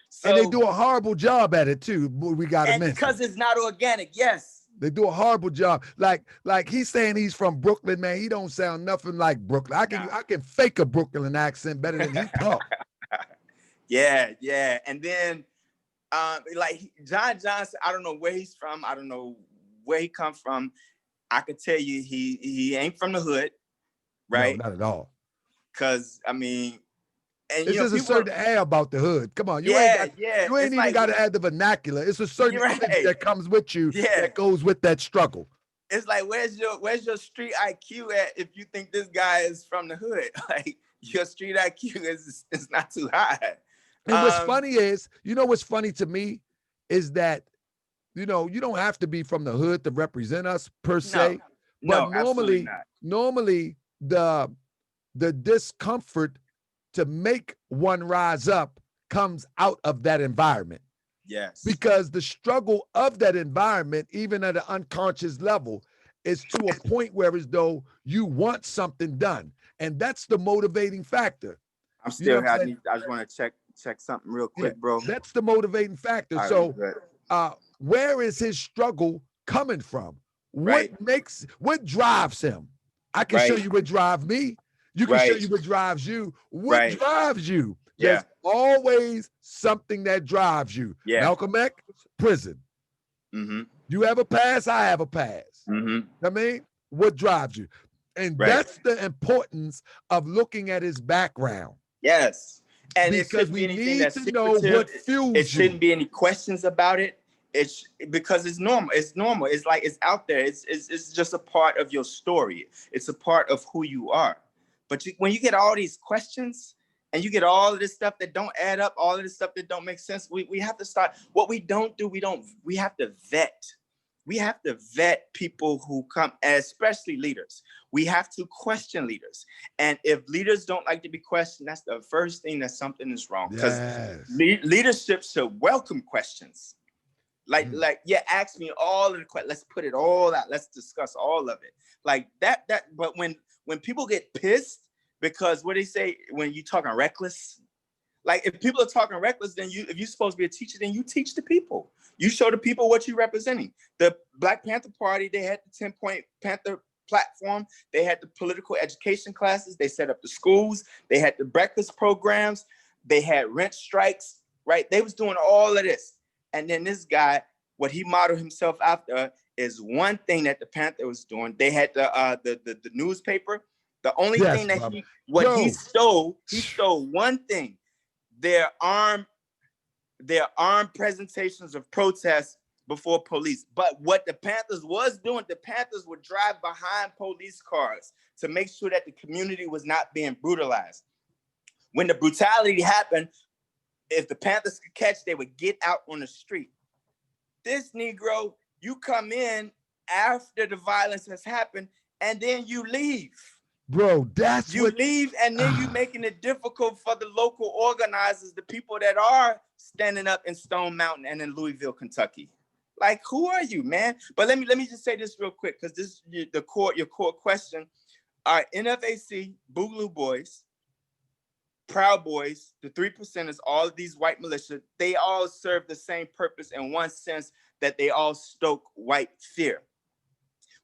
So, and they do a horrible job at it too. We got to mention, because it's not organic. Yes, they do a horrible job. Like he's saying he's from Brooklyn, man. He don't sound nothing like Brooklyn. I can fake a Brooklyn accent better than he talk. Yeah. And then like John Johnson, I don't know where he's from. I don't know where he come from. I could tell you he ain't from the hood, right? No, not at all. Because, I mean, and it's just a certain air about the hood. Come on, you ain't even like, got to add the vernacular. It's a certain energy that comes with you that goes with that struggle. It's like, where's your street IQ at if you think this guy is from the hood? Like, your street IQ is not too high. And what's funny is, you know what's funny to me is that, you know, you don't have to be from the hood to represent us per se. But normally the discomfort to make one rise up comes out of that environment. Yes. Because the struggle of that environment, even at an unconscious level, is to a point where as though you want something done. And that's the motivating factor. I'm still, you know I just want to check something real quick, bro. That's the motivating factor. So where is his struggle coming from? What drives him? I can show you what drives me. You can show you what drives you. What drives you? Yeah. There's always something that drives you. Yeah. Malcolm X, prison. Mm-hmm. You have a pass, I have a pass. Mm-hmm. I mean, what drives you? And that's the importance of looking at his background. Yes. And because we need to know what fuels you. It shouldn't be any questions about it. It's because it's normal. It's normal. It's like, it's out there. It's just a part of your story. It's a part of who you are. But when you get all these questions and you get all of this stuff that don't add up, all of this stuff that don't make sense, we have to start. What we don't do, we have to vet. We have to vet people who come, and especially leaders. We have to question leaders. And if leaders don't like to be questioned, that's the first thing that something is wrong. Because leadership should welcome questions. Like, ask me all of the questions. Let's put it all out. Let's discuss all of it. Like that. But when people get pissed Because what they say when you talking reckless, like if people are talking reckless, then if you're supposed to be a teacher, then you teach the people. You show the people what you're representing. The Black Panther Party, they had the 10-point Panther platform. They had the political education classes. They set up the schools. They had the breakfast programs. They had rent strikes, right? They was doing all of this. And then this guy, what he modeled himself after is one thing that the Panther was doing. They had the newspaper. The only thing that he stole one thing. Their armed presentations of protests before police. But what the Panthers was doing, the Panthers would drive behind police cars to make sure that the community was not being brutalized. When the brutality happened, if the Panthers could catch, they would get out on the street. This Negro, you come in after the violence has happened, and then you leave. Bro, that's you leave, and then you making it difficult for the local organizers, the people that are standing up in Stone Mountain and in Louisville, Kentucky. Like, who are you, man? But let me just say this real quick, because this is your core question. Our NFAC, Boogaloo Boys, Proud Boys, the 3%ers, all of these white militia, they all serve the same purpose in one sense, that they all stoke white fear.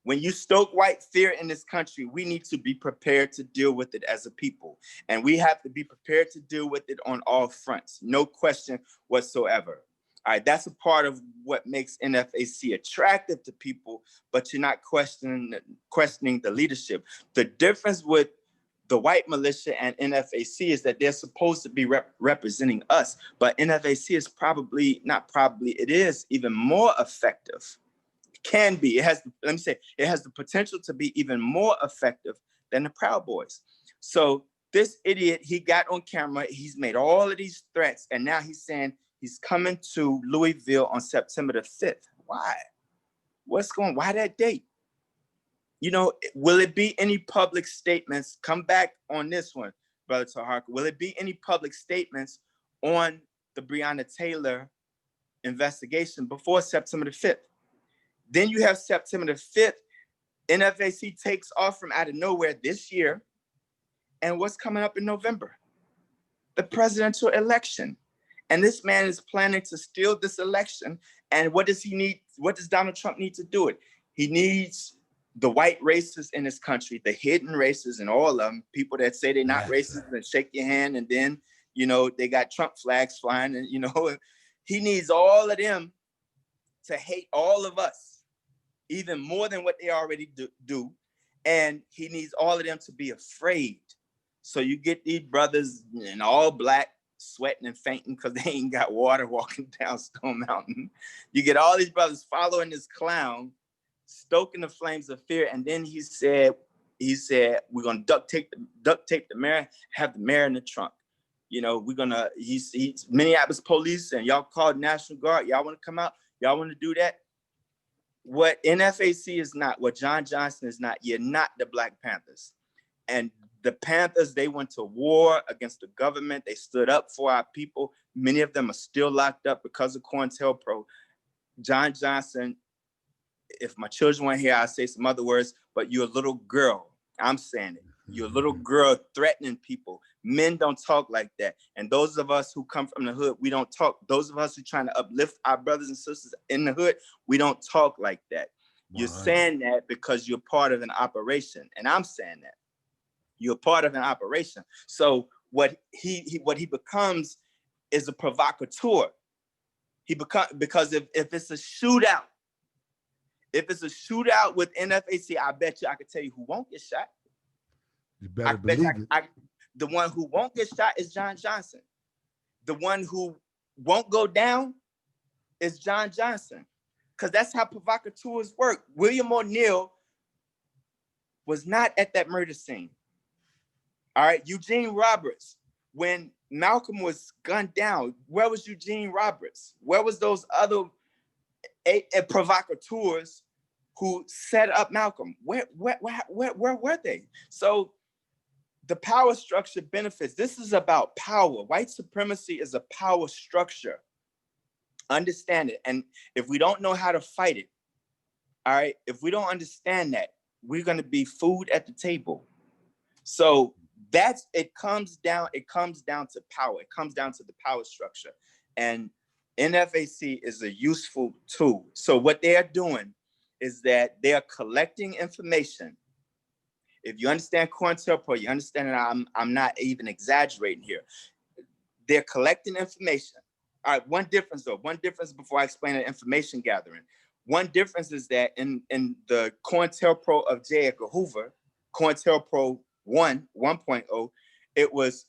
When you stoke white fear in this country, we need to be prepared to deal with it as a people. And we have to be prepared to deal with it on all fronts, no question whatsoever. All right, that's a part of what makes NFAC attractive to people, but you're not questioning the leadership. The difference with the white militia and NFAC is that they're supposed to be representing us, but NFAC is it is even more effective. Can be. It has the potential to be even more effective than the Proud Boys. So this idiot, he got on camera, he's made all of these threats, and now he's saying he's coming to Louisville on September the 5th. Why? Why that date? You know, will it be any public statements? Come back on this one, Brother Taharkabey. Will it be any public statements on the Breonna Taylor investigation before September the 5th? Then you have September the 5th, NFAC takes off from out of nowhere this year. And what's coming up in November? The presidential election. And this man is planning to steal this election. And what does he need? What does Donald Trump need to do it? He needs the white racists in this country, the hidden racists and all of them, people that say they're not racist and shake your hand. And then, you know, they got Trump flags flying and, you know, he needs all of them to hate all of us, even more than what they already do. And he needs all of them to be afraid. So you get these brothers in all black, sweating and fainting because they ain't got water walking down Stone Mountain. You get all these brothers following this clown, stoking the flames of fear. And then he said, we're gonna duct tape the mayor, have the mayor in the trunk. You know, he's Minneapolis police and y'all called National Guard. Y'all wanna come out? Y'all wanna do that? What NFAC is not, what John Johnson is not, you're not the Black Panthers. And the Panthers, they went to war against the government. They stood up for our people. Many of them are still locked up because of Cointelpro. John Johnson, if my children weren't here, I'd say some other words, but you're a little girl. I'm saying it. You're a little girl threatening people. Men don't talk like that. And those of us who come from the hood, we don't talk. Those of us who trying to uplift our brothers and sisters in the hood, we don't talk like that. You're saying that because you're part of an operation. And I'm saying that. You're part of an operation. So what he becomes is a provocateur. Because if it's a shootout, with NFAC, I bet you I could tell you who won't get shot. You better believe it. The one who won't get shot is John Johnson. The one who won't go down is John Johnson. Because that's how provocateurs work. William O'Neill was not at that murder scene. All right, Eugene Roberts, when Malcolm was gunned down, where was Eugene Roberts? Where was those other provocateurs who set up Malcolm? Where were they? So the power structure benefits. This is about power. White supremacy is a power structure. Understand it. And if we don't know how to fight it, all right, if we don't understand that, we're going to be food at the table. So it comes down to power. It comes down to the power structure. And NFAC is a useful tool. So what they are doing is that they are collecting information. If you understand Cointelpro, you understand that I'm not even exaggerating here. They're collecting information. All right, one difference before I explain the information gathering. One difference is that in the Cointelpro of J. Edgar Hoover, Cointelpro 1.0, it was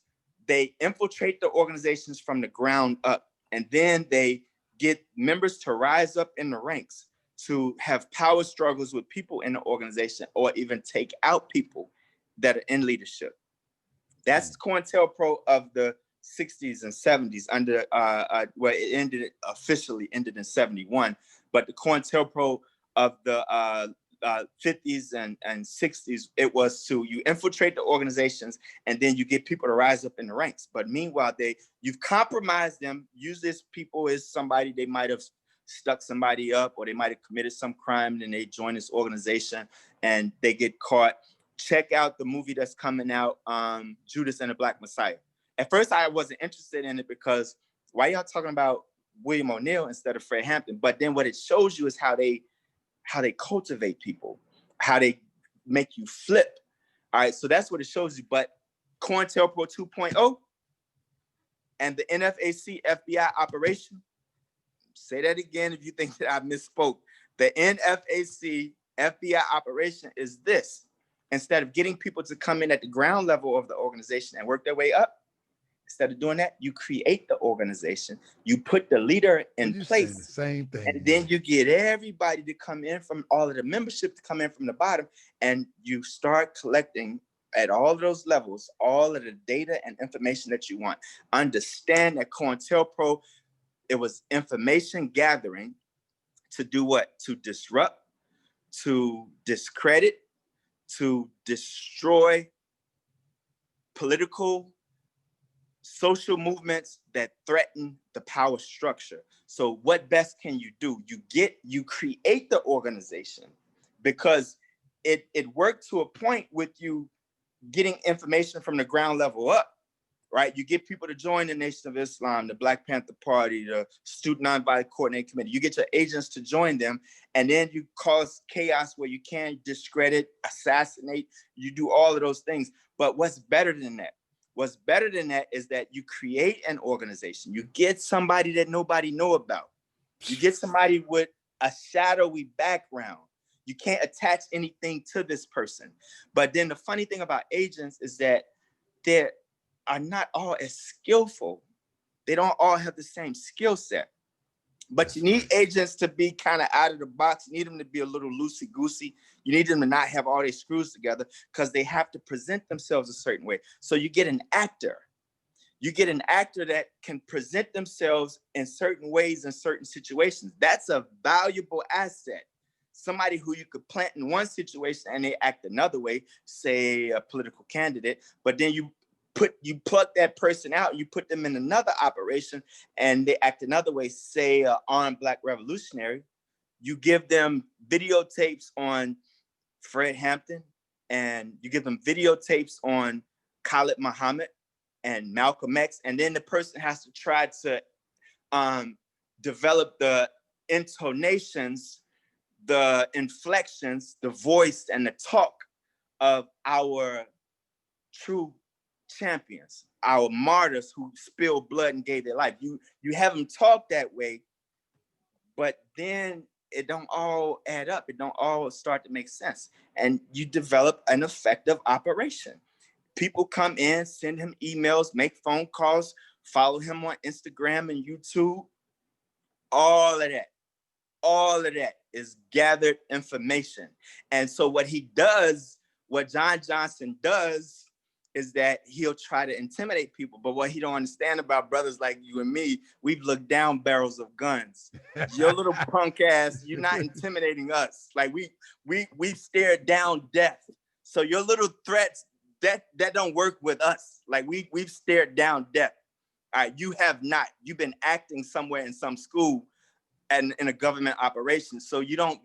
they infiltrate the organizations from the ground up, and then they get members to rise up in the ranks to have power struggles with people in the organization, or even take out people that are in leadership. That's Cointelpro of the 60s and 70s under where it officially ended in 71. But the Cointelpro of the 50s and 60s, it was to you infiltrate the organizations and then you get people to rise up in the ranks. But meanwhile, you've compromised them. Use this people as somebody, they might have stuck somebody up, or they might have committed some crime, and they join this organization and they get caught. Check out the movie that's coming out, Judas and the Black Messiah. At first, I wasn't interested in it because why y'all talking about William O'Neill instead of Fred Hampton? But then what it shows you is how they cultivate people, how they make you flip. All right, so that's what it shows you. But Cointelpro 2.0 and the NFAC FBI operation, say that again if you think that I misspoke. The NFAC FBI operation is this. Instead of getting people to come in at the ground level of the organization and work their way up, instead of doing that, you create the organization. You put the leader in place. The same thing. And then you get everybody to come in from all of the membership to come in from the bottom, and you start collecting at all of those levels, all of the data and information that you want. Understand that Cointelpro, it was information gathering to do what? To disrupt, to discredit, to destroy political, social movements that threaten the power structure. So what best can you do? You create the organization, because it worked to a point with you getting information from the ground level up, right? You get people to join the Nation of Islam, the Black Panther Party, the Student Nonviolent Coordinating Committee. You get your agents to join them, and then you cause chaos where you can discredit, assassinate, you do all of those things. But what's better than that? What's better than that is that you create an organization. You get somebody that nobody know about. You get somebody with a shadowy background. You can't attach anything to this person. But then the funny thing about agents is that they are not all as skillful. They don't all have the same skill set. But you need agents to be kind of out of the box. You need them to be a little loosey-goosey. You need them to not have all their screws together, because they have to present themselves a certain way. So you get an actor. You get an actor that can present themselves in certain ways in certain situations. That's a valuable asset. Somebody who you could plant in one situation and they act another way, say a political candidate, but then you pluck that person out, you put them in another operation and they act another way, say an armed Black revolutionary. You give them videotapes on Fred Hampton, and you give them videotapes on Khalid Muhammad and Malcolm X, and then the person has to try to develop the intonations, the inflections, the voice, and the talk of our true champions, our martyrs who spilled blood and gave their life. You have them talk that way, but then it don't all add up. It don't all start to make sense. And you develop an effective operation. People come in, send him emails, make phone calls, follow him on Instagram and YouTube. All of that is gathered information. And so what John Johnson does is that he'll try to intimidate people. But what he don't understand about brothers like you and me, we've looked down barrels of guns. Your little punk ass, you're not intimidating us. Like we've stared down death. So your little threats, that don't work with us. Like we've stared down death. All right, you have not. You've been acting somewhere in some school and in a government operation. So you don't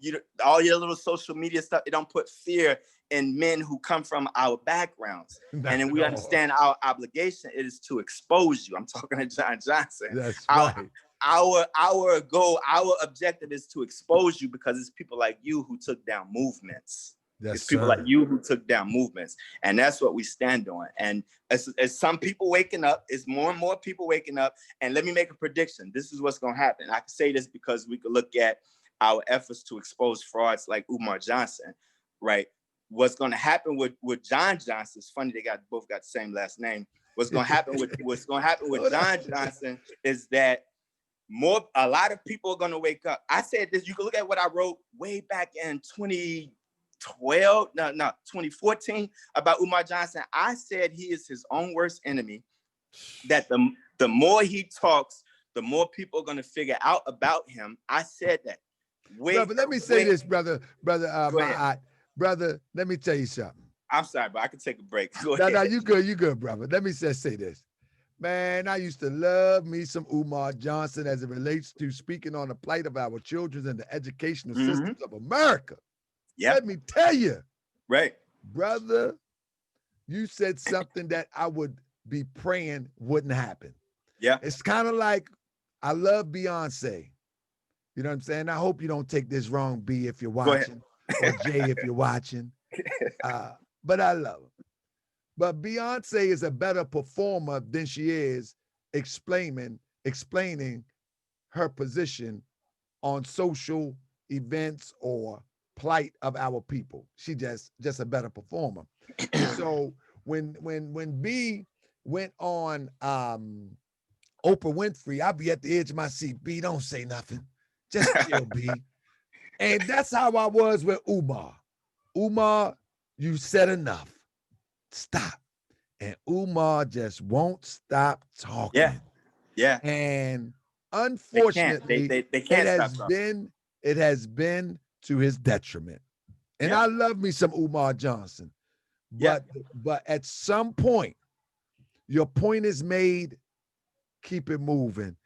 all your little social media stuff, it don't put fear in men who come from our backgrounds. And then we understand our obligation is to expose you. I'm talking to John Johnson. That's right. Our goal, our objective is to expose you, because it's people like you who took down movements. It's people like you who took down movements. And that's what we stand on. And as some people waking up, it's more and more people waking up. And let me make a prediction. This is what's going to happen. I can say this because we could look at our efforts to expose frauds like Umar Johnson, right? What's going to happen with John Johnson? It's funny, they both got the same last name. What's going to happen with John Johnson is that a lot of people are going to wake up. I said this. You can look at what I wrote way back in 2014 about Umar Johnson. I said he is his own worst enemy. That the more he talks, the more people are going to figure out about him. I said that. Brother, let me say this, brother, let me tell you something. I'm sorry, but I can take a break. Go ahead. No, you good, brother. Let me just say this. Man, I used to love me some Umar Johnson as it relates to speaking on the plight of our children and the educational systems of America. Yeah. Let me tell you. Right. Brother, you said something that I would be praying wouldn't happen. Yeah. It's kind of like, I love Beyonce. You know what I'm saying? I hope you don't take this wrong, B, if you're watching, or Jay, if you're watching. But I love her. But Beyonce is a better performer than she is explaining her position on social events or plight of our people. She just a better performer. So when B went on Oprah Winfrey, I'll be at the edge of my seat. B, don't say nothing. Just chill, B. And that's how I was with Umar. Umar, you said enough. Stop. And Umar just won't stop talking. Yeah. Yeah. And unfortunately, they can't it has been to his detriment. And I love me some Umar Johnson. But at some point, your point is made, keep it moving.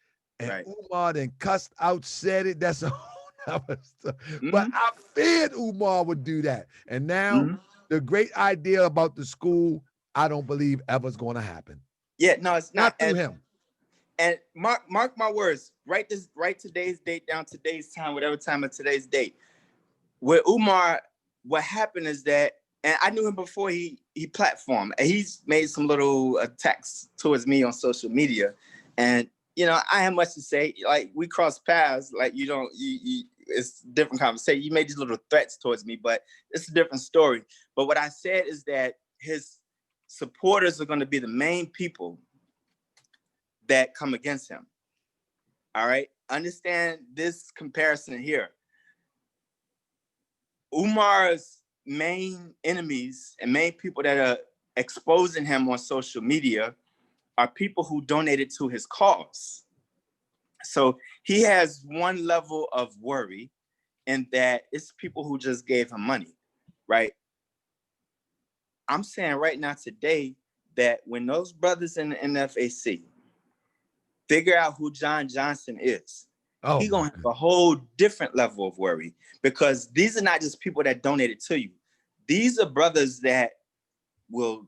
And Umar then cussed out, said it. That's a whole other stuff. But I feared Umar would do that. And now the great idea about the school, I don't believe ever's going to happen. Yeah, no, it's not through him. And mark my words. Write today's date down, today's time, whatever time of today's date. With Umar, what happened is that, and I knew him before he platformed, and he's made some little attacks towards me on social media, and I have much to say. Like, we crossed paths. Like, it's a different conversation. You made these little threats towards me, but it's a different story. But what I said is that his supporters are going to be the main people that come against him. All right? Understand this comparison here. Umar's main enemies and main people that are exposing him on social media are people who donated to his cause. So he has one level of worry, in that it's people who just gave him money, right? I'm saying right now today that when those brothers in the NFAC figure out who John Johnson is, he's going to have a whole different level of worry, because these are not just people that donated to you. These are brothers that will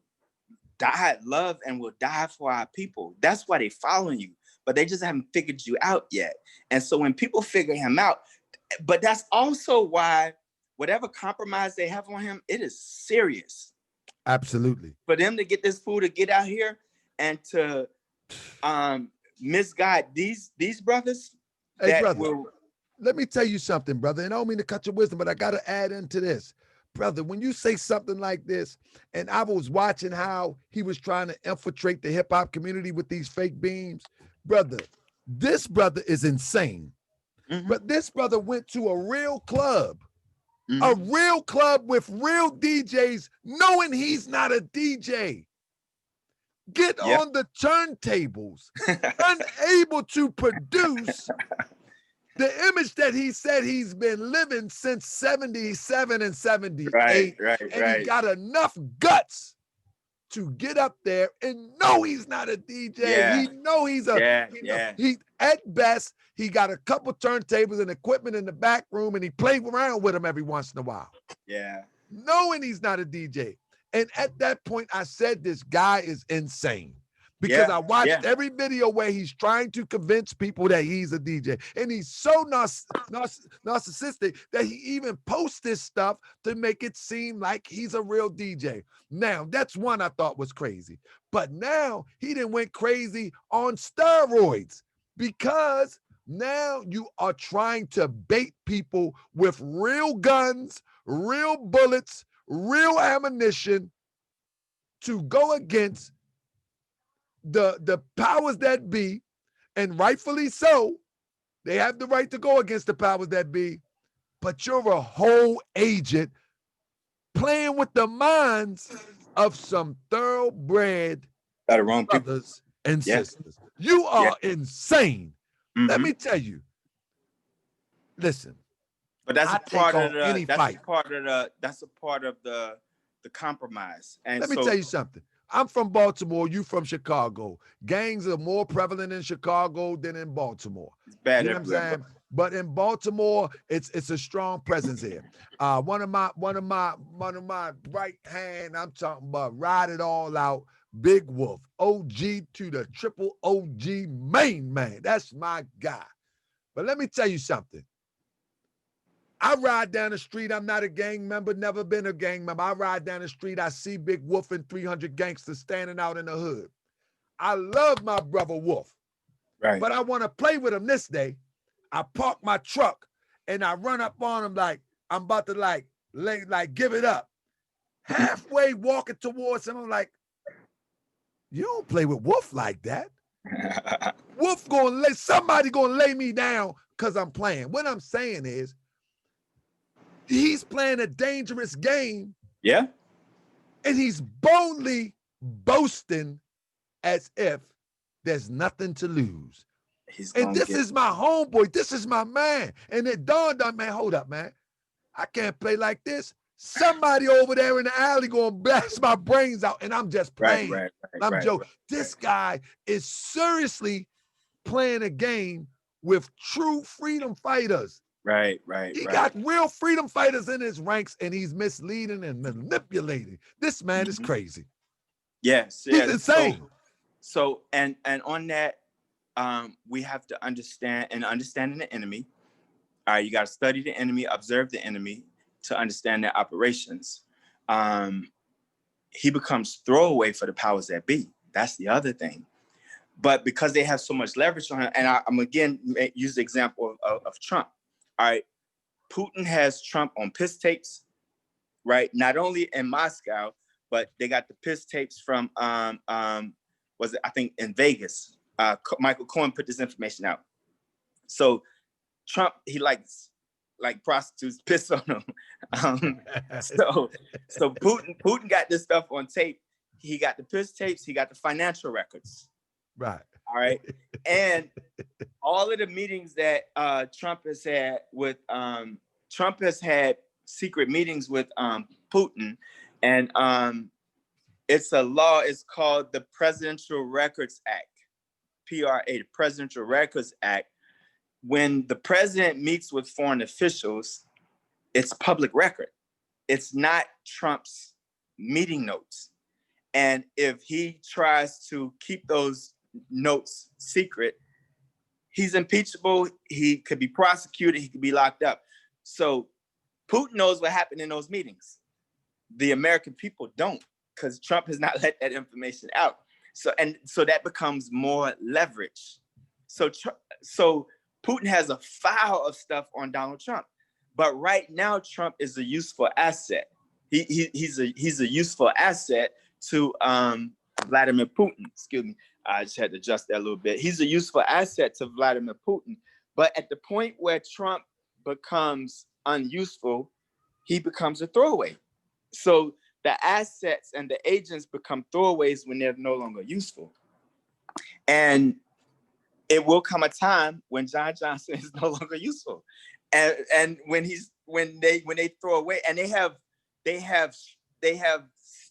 love and will die for our people. That's why they following you, but they just haven't figured you out yet. And so when people figure him out, but that's also why whatever compromise they have on him, it is serious. Absolutely. For them to get this fool to get out here and to misguide these brothers. Hey, brother, let me tell you something, brother. And I don't mean to cut your wisdom, but I got to add into this. Brother, when you say something like this, and I was watching how he was trying to infiltrate the hip hop community with these fake beams, brother, this brother is insane. But this brother went to a real club, a real club with real DJs, knowing he's not a DJ. Get on the turntables, unable to produce the image that he said he's been living since 77 and 78. He got enough guts to get up there and know he's not a DJ. Yeah. He know he's a, he at best, he got a couple turntables and equipment in the back room and he played around with them every once in a while. Yeah. Knowing he's not a DJ. And at that point, I said, this guy is insane. Because I watched every video where he's trying to convince people that he's a DJ. And he's so narcissistic that he even posts this stuff to make it seem like he's a real DJ. Now, that's one I thought was crazy. But now he done went crazy on steroids, because now you are trying to bait people with real guns, real bullets, real ammunition to go against the powers that be, and rightfully so. They have the right to go against the powers that be, but you're a whole agent playing with the minds of some thoroughbred brothers and sisters. You are insane. Let me tell you. Listen, but that's a part of the that's a part of the compromise. And let me tell you something. I'm from Baltimore. You from Chicago. Gangs are more prevalent in Chicago than in Baltimore. It's bad. You know what I'm saying? But in Baltimore, it's a strong presence here. One of my right hand, I'm talking about ride it all out, Big Wolf, OG to the triple OG main man. That's my guy. But let me tell you something. I ride down the street. I'm not a gang member, never been a gang member. I ride down the street. I see Big Wolf and 300 gangsters standing out in the hood. I love my brother Wolf, but I want to play with him this day. I park my truck and I run up on him like I'm about to give it up. Halfway walking towards him, I'm like, you don't play with Wolf like that. Wolf somebody gonna lay me down because I'm playing. What I'm saying is, he's playing a dangerous game. Yeah. And he's boldly boasting as if there's nothing to lose. And this is my homeboy. This is my man. And it dawned on me, man, hold up, man. I can't play like this. Somebody over there in the alley gonna blast my brains out, and I'm just playing. I'm joking. This guy is seriously playing a game with true freedom fighters. He got real freedom fighters in his ranks, and he's misleading and manipulating. This man is crazy. Yes, he's insane. So and on that, we have to understanding the enemy. All right, you got to study the enemy, observe the enemy to understand their operations. He becomes throwaway for the powers that be. That's the other thing. But because they have so much leverage on him, and I'm again use the example of Trump. All right, Putin has Trump on piss tapes, right? Not only in Moscow, but they got the piss tapes from was it, I think, in Vegas. Michael Cohen put this information out. So Trump, he likes prostitutes piss on him. So Putin got this stuff on tape. He got the piss tapes. He got the financial records. Right. All right. And all of the meetings that Trump has had secret meetings with Putin, and it's a law. It's called the Presidential Records Act, PRA, the Presidential Records Act. When the president meets with foreign officials, it's public record. It's not Trump's meeting notes. And if he tries to keep those notes secret, he's impeachable. He could be prosecuted. He could be locked up. So Putin knows what happened in those meetings. The American people don't, because Trump has not let that information out. So that becomes more leverage. So Putin has a file of stuff on Donald Trump, but right now Trump is a useful asset. He's a useful asset to Vladimir Putin. Excuse me, I just had to adjust that a little bit. He's a useful asset to Vladimir Putin, but at the point where Trump becomes unuseful, he becomes a throwaway. So the assets and the agents become throwaways when they're no longer useful. And it will come a time when John Johnson is no longer useful, and when they throw away, and they have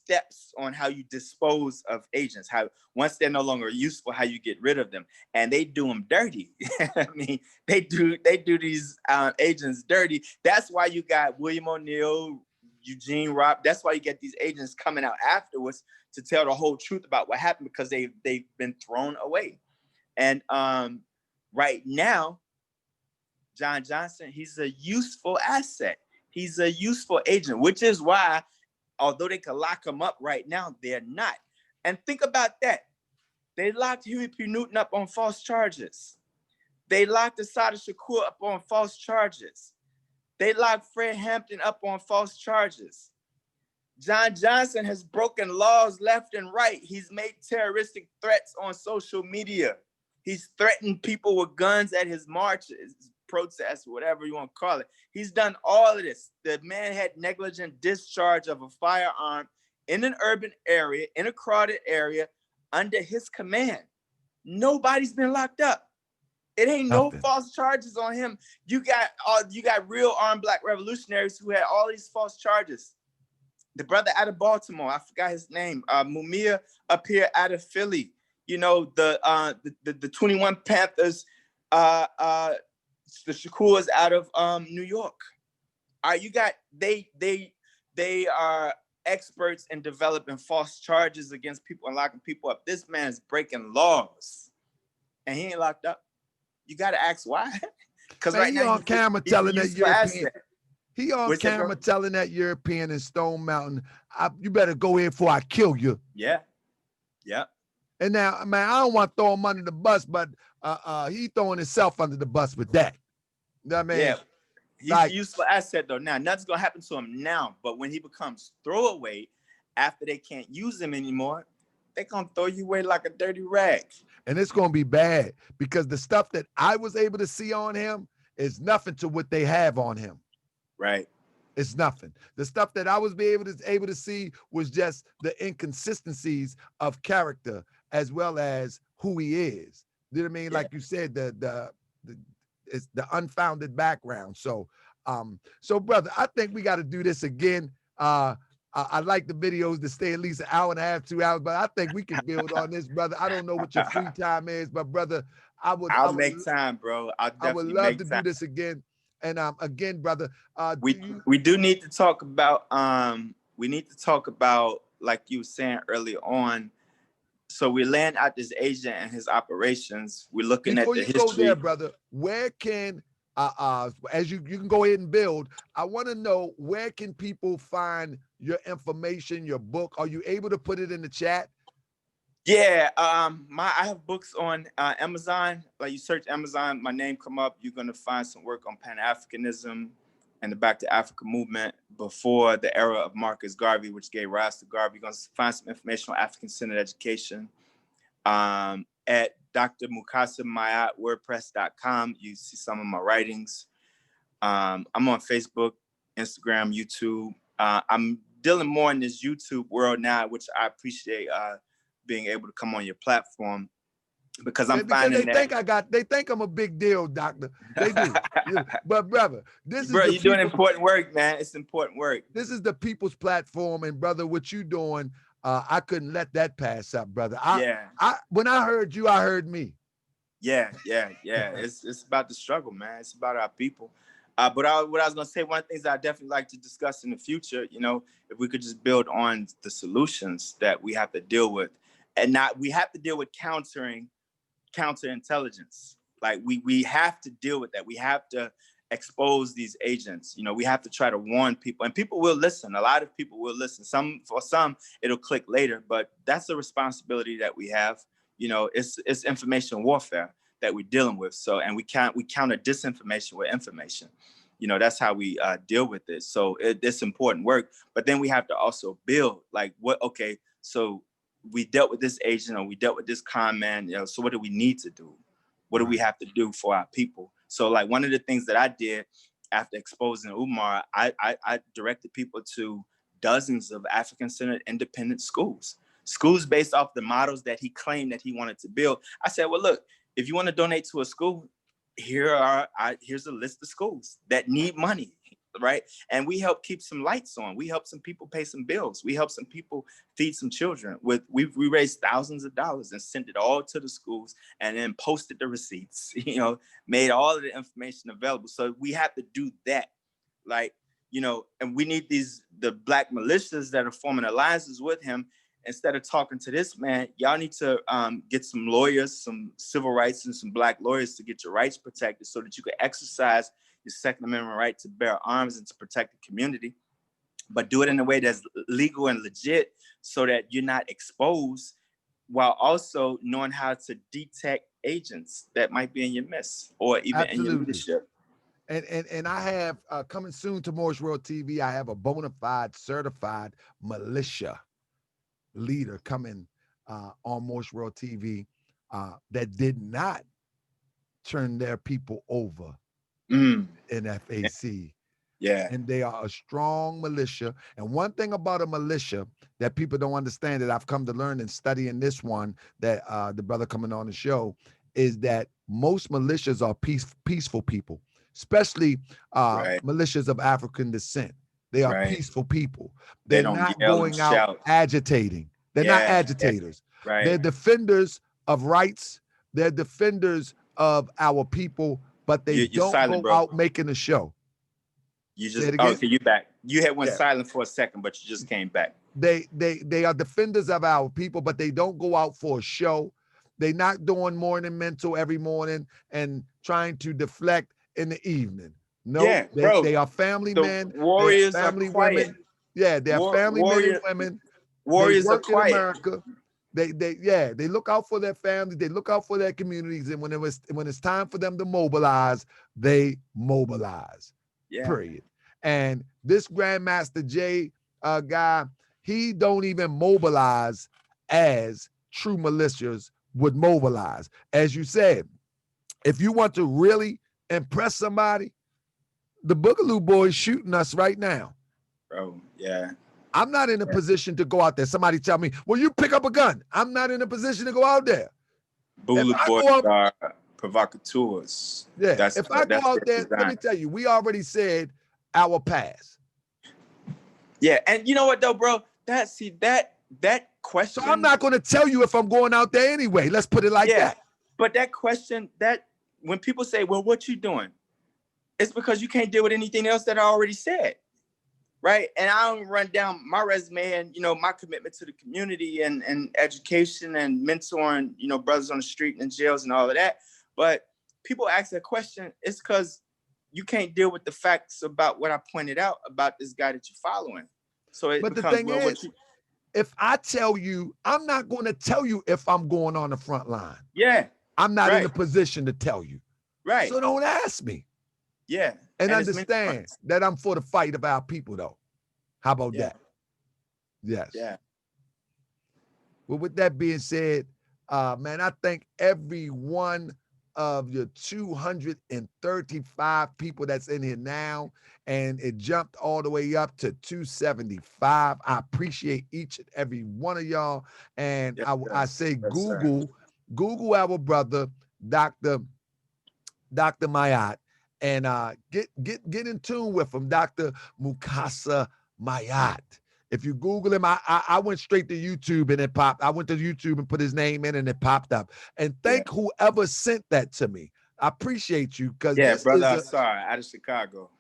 steps on how you dispose of agents, how once they're no longer useful, how you get rid of them. And they do them dirty. I mean, they do these agents dirty. That's why you got William O'Neill, Eugene Robb. That's why you get these agents coming out afterwards to tell the whole truth about what happened, because they've been thrown away. And right now, John Johnson, he's a useful asset. He's a useful agent, which is why, although they could lock him up right now, they're not. And think about that. They locked Huey P. Newton up on false charges. They locked Assata Shakur up on false charges. They locked Fred Hampton up on false charges. John Johnson has broken laws left and right. He's made terroristic threats on social media. He's threatened people with guns at his marches, protests, whatever you want to call it. He's done all of this. The man had negligent discharge of a firearm in an urban area, in a crowded area, under his command. Nobody's been locked up. It ain't no false charges on him. You got real armed Black revolutionaries who had all these false charges. The brother out of Baltimore, I forgot his name, Mumia up here out of Philly. You know, the 21 Panthers, the Shakurs out of New York. You got they are experts in developing false charges against people and locking people up. This man is breaking laws, and he ain't locked up. You got to ask why. Because right now on camera telling that European. He on What's camera telling that European in Stone Mountain, you better go in before I kill you. Yeah. Yeah. And now, man, I don't want to throw him under the bus, but he throwing himself under the bus with that. You know what I mean? Yeah. He's a useful asset, though. Now, nothing's going to happen to him now, but when he becomes throwaway, after they can't use him anymore, they're going to throw you away like a dirty rag. And it's going to be bad, because the stuff that I was able to see on him is nothing to what they have on him. Right. It's nothing. The stuff that I was able to see was just the inconsistencies of character as well as who he is. You know what I mean? Yeah. Like you said, it's the unfounded background. So, brother, I think we got to do this again. I like the videos to stay at least an hour and a half, 2 hours, but I think we can build on this, brother. I don't know what your free time is, but brother, I'll make time, bro. I would love to do this again. And again, brother, we do need to talk about like you were saying earlier on. So we land out this agent and his operations. We're looking at the history. Before you go there, brother, where can as you can go ahead and build, I want to know, where can people find your information, your book? Are you able to put it in the chat? Yeah, I have books on Amazon. Like, you search Amazon, my name come up. You're gonna find some work on Pan-Africanism and the Back to Africa movement before the era of Marcus Garvey, which gave rise to Garvey. You're gonna find some information on African-centered education at Dr. Mukasa Mayat, WordPress.com. You see some of my writings. I'm on Facebook, Instagram, YouTube. I'm dealing more in this YouTube world now, which I appreciate. Being able to come on your platform, because I'm finding that they think I'm a big deal, doctor. They do. But brother, you're doing important work, man. It's important work. This is the people's platform, and brother, what you doing, I couldn't let that pass up, brother. When I heard you, I heard me. Yeah. It's about the struggle, man. It's about our people. But what I was gonna say, one of the things that I definitely like to discuss in the future, you know, if we could just build on the solutions that we have to deal with. And we have to deal with counterintelligence. Like we have to deal with that. We have to expose these agents. You know, we have to try to warn people, and people will listen. A lot of people will listen. For some, it'll click later, but that's a responsibility that we have. You know, it's information warfare that we're dealing with. So, and we counter disinformation with information. You know, that's how we deal with this. So it's important work, but then we have to also build, like, so we dealt with this agent, or we dealt with this con man, you know, so what do we need to do? What do we have to do for our people? So, like, one of the things that I did after exposing Umar, I directed people to dozens of African-centered independent schools based off the models that he claimed that he wanted to build. I said, well, look, if you want to donate to a school, here's a list of schools that need money. right? And we help keep some lights on. We help some people pay some bills. We help some people feed some children. We raised thousands of dollars and sent it all to the schools, and then posted the receipts, you know, made all of the information available. So we have to do that. Like, you know, and we need the black militias that are forming alliances with him. Instead of talking to this man, y'all need to get some lawyers, some civil rights and some black lawyers to get your rights protected so that you can exercise your Second Amendment right to bear arms and to protect the community, but do it in a way that's legal and legit so that you're not exposed, while also knowing how to detect agents that might be in your midst or even in your leadership. And I have coming soon to Moorish World TV, I have a bona fide certified militia leader coming on Moorish World TV that did not turn their people over in FAC. Yeah. And they are a strong militia. And one thing about a militia that people don't understand, that I've come to learn in studying this one, that the brother coming on the show, is that most militias are peaceful people, especially militias of African descent. They are peaceful people. They're not going out agitating. They're not agitators. Right. They're defenders of rights. They're defenders of our people, but they don't silent, go bro. out making a show. You just okay, you back. You had went silent for a second, but you just came back. They are defenders of our people, but they don't go out for a show. They're not doing morning mental every morning and trying to deflect in the evening. No, they are family men. Warriors family are quiet. women. Yeah, they're family men and women. Warriors they work are quiet. in America. They look out for their families. They look out for their communities. And when it's time for them to mobilize, they mobilize. Yeah. Period. And this Grandmaster Jay guy, he don't even mobilize as true militias would mobilize. As you said, if you want to really impress somebody, the Boogaloo Boys shooting us right now. Bro, yeah. I'm not in a position to go out there. Somebody tell me, well, you pick up a gun. I'm not in a position to go out there. Boogaloo Boys are provocateurs. Yeah. If I go out there, let me tell you, we already said our pass. Yeah, and you know what though, bro? That question. So I'm not going to tell you if I'm going out there anyway. Let's put it like that. But that question, that when people say, well, what you doing? It's because you can't deal with anything else that I already said. Right. And I don't run down my resume and, you know, my commitment to the community and education and mentoring, you know, brothers on the street and in jails and all of that. But people ask that question, it's because you can't deal with the facts about what I pointed out about this guy that you're following. So it but becomes, the thing is, if I tell you, I'm not going to tell you if I'm going on the front line. Yeah. I'm not in a position to tell you. Right. So don't ask me. Yeah. And understand that I'm for the fight of our people, though. How about that? Yes. Yeah. Well, with that being said, man, I thank every one of your 235 people that's in here now, and it jumped all the way up to 275. I appreciate each and every one of y'all. And I say Google our brother, Dr. Mayat, and get in tune with him, Dr. Mukasa Mayat. If you Google him, I went straight to YouTube and it popped. I went to YouTube and put his name in and it popped up. And thank whoever sent that to me. I appreciate you. Brother, sorry, out of Chicago.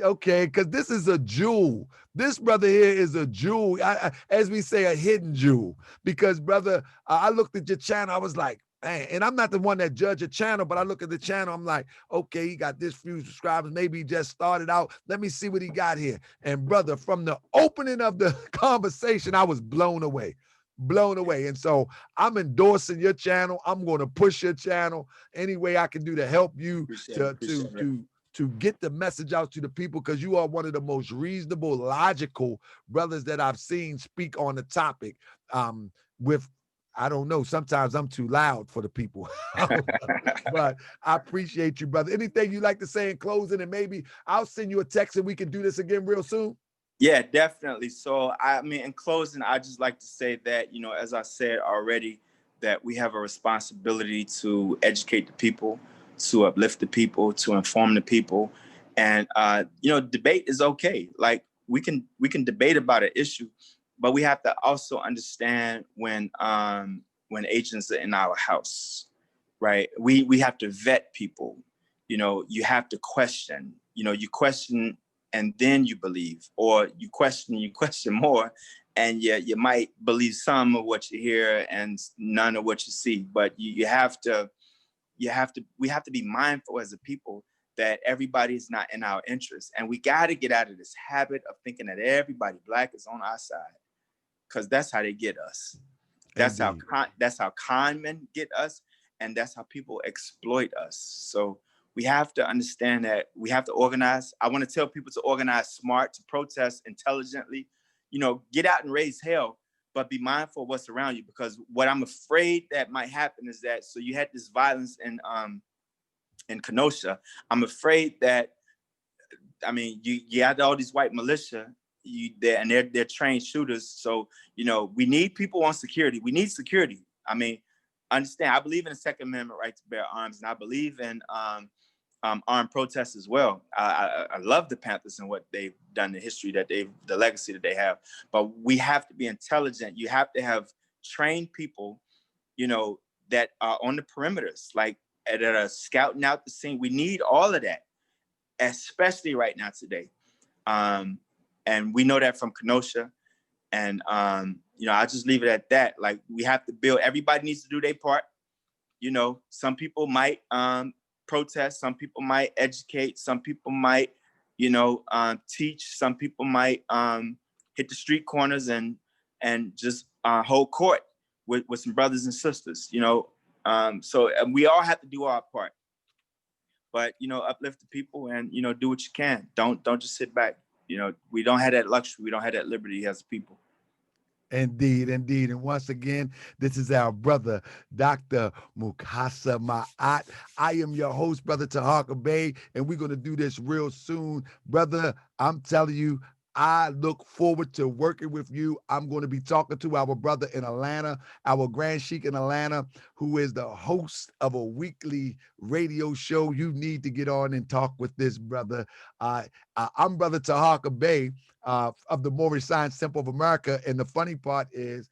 Okay, because this is a jewel. This brother here is a jewel. As we say, a hidden jewel. Because, brother, I looked at your channel. I was like, man, and I'm not the one that judge a channel, but I look at the channel. I'm like, okay, he got this few subscribers. Maybe he just started out. Let me see what he got here. And, brother, from the opening of the conversation, I was blown away. And so I'm endorsing your channel. I'm going to push your channel any way I can do to help you to get the message out to the people, because you are one of the most reasonable, logical brothers that I've seen speak on the topic. I don't know, sometimes I'm too loud for the people, but I appreciate you, brother. Anything you like to say in closing, and maybe I'll send you a text and we can do this again real soon? Yeah, definitely. So, I mean, in closing, I just like to say that, you know, as I said already, that we have a responsibility to educate the people, to uplift the people, to inform the people, And debate is okay. Like we can debate about an issue, but we have to also understand when agents are in our house, right? We have to vet people. You have to question. You question and then you believe, or you question more, and you might believe some of what you hear and none of what you see. But we have to be mindful as a people that everybody is not in our interest. And we got to get out of this habit of thinking that everybody Black is on our side, because that's how they get us. That's how con men get us, and that's how people exploit us. So we have to understand that we have to organize. I want to tell people to organize smart, to protest intelligently, get out and raise hell, but be mindful of what's around you. Because what I'm afraid that might happen is that, so you had this violence in Kenosha. I'm afraid that, you had all these white militia, they're trained shooters. So, we need people on security. We need security. Understand, I believe in the Second Amendment right to bear arms, and I believe in armed protests as well. I love the Panthers and what they've done, the legacy that they have. But we have to be intelligent. You have to have trained people, that are on the perimeters, like that are scouting out the scene. We need all of that, especially right now today. And we know that from Kenosha. And, I'll just leave it at that. Like, we have to build, everybody needs to do their part. Some people might protest, some people might educate, some people might, teach, some people might hit the street corners and just hold court with some brothers and sisters, so we all have to do our part. But, uplift the people and, do what you can. Don't just sit back. We don't have that luxury. We don't have that liberty as people. Indeed, indeed. And once again, this is our brother, Dr. Mukasa Ma'at. I am your host, Brother Taharkabey, and we're going to do this real soon. Brother, I'm telling you, I look forward to working with you. I'm going to be talking to our brother in Atlanta, our Grand Sheik in Atlanta, who is the host of a weekly radio show. You need to get on and talk with this brother. I'm Brother Taharkabey of the Moorish Science Temple of America. And the funny part is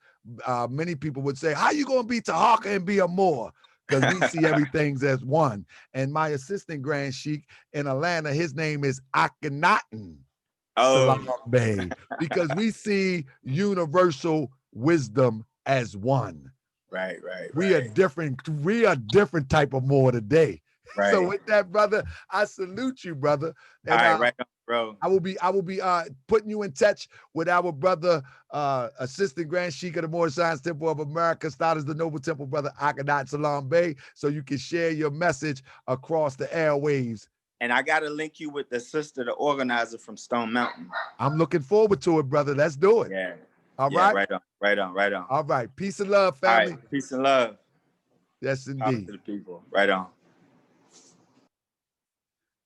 many people would say, how you going to be Taharka and be a Moor? Because we see everything as one. And my assistant Grand Sheik in Atlanta, his name is Akhenaten. Salam Bey, because we see universal wisdom as one. Right. We are different. We are different type of Moor today. Right. So with that, brother, I salute you, brother. And, all right on, bro. I will be putting you in touch with our brother, Assistant Grand Sheik of the Moorish Science Temple of America, started as the Noble Temple, Brother Akhenaten Salam Bey, so you can share your message across the airwaves. And I got to link you with the sister, the organizer from Stone Mountain. I'm looking forward to it, brother. Let's do it. Yeah. All right. Right on. All right. Peace and love, family. All right. Peace and love. Yes, indeed. Talk to the people. Right on.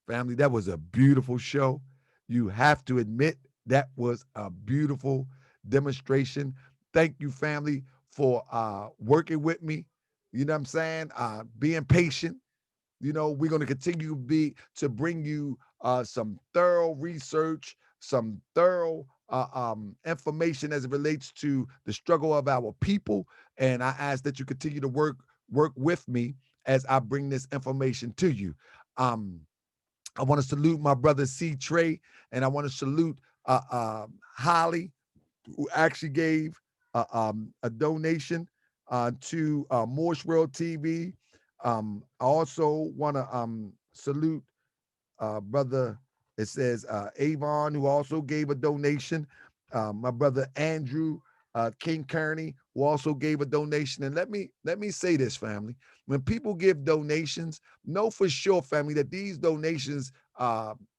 Family, that was a beautiful show. You have to admit that was a beautiful demonstration. Thank you, family, for working with me. You know what I'm saying? Being patient. We're going to continue to bring you some thorough research, some thorough information as it relates to the struggle of our people. And I ask that you continue to work with me as I bring this information to you. I want to salute my brother C. Trey, and I want to salute Holly, who actually gave a donation to Moorish World TV. I also want to salute brother, it says Avon, who also gave a donation. My brother Andrew King Kearney, who also gave a donation. And let me say this, family. When people give donations, know for sure, family, that these donations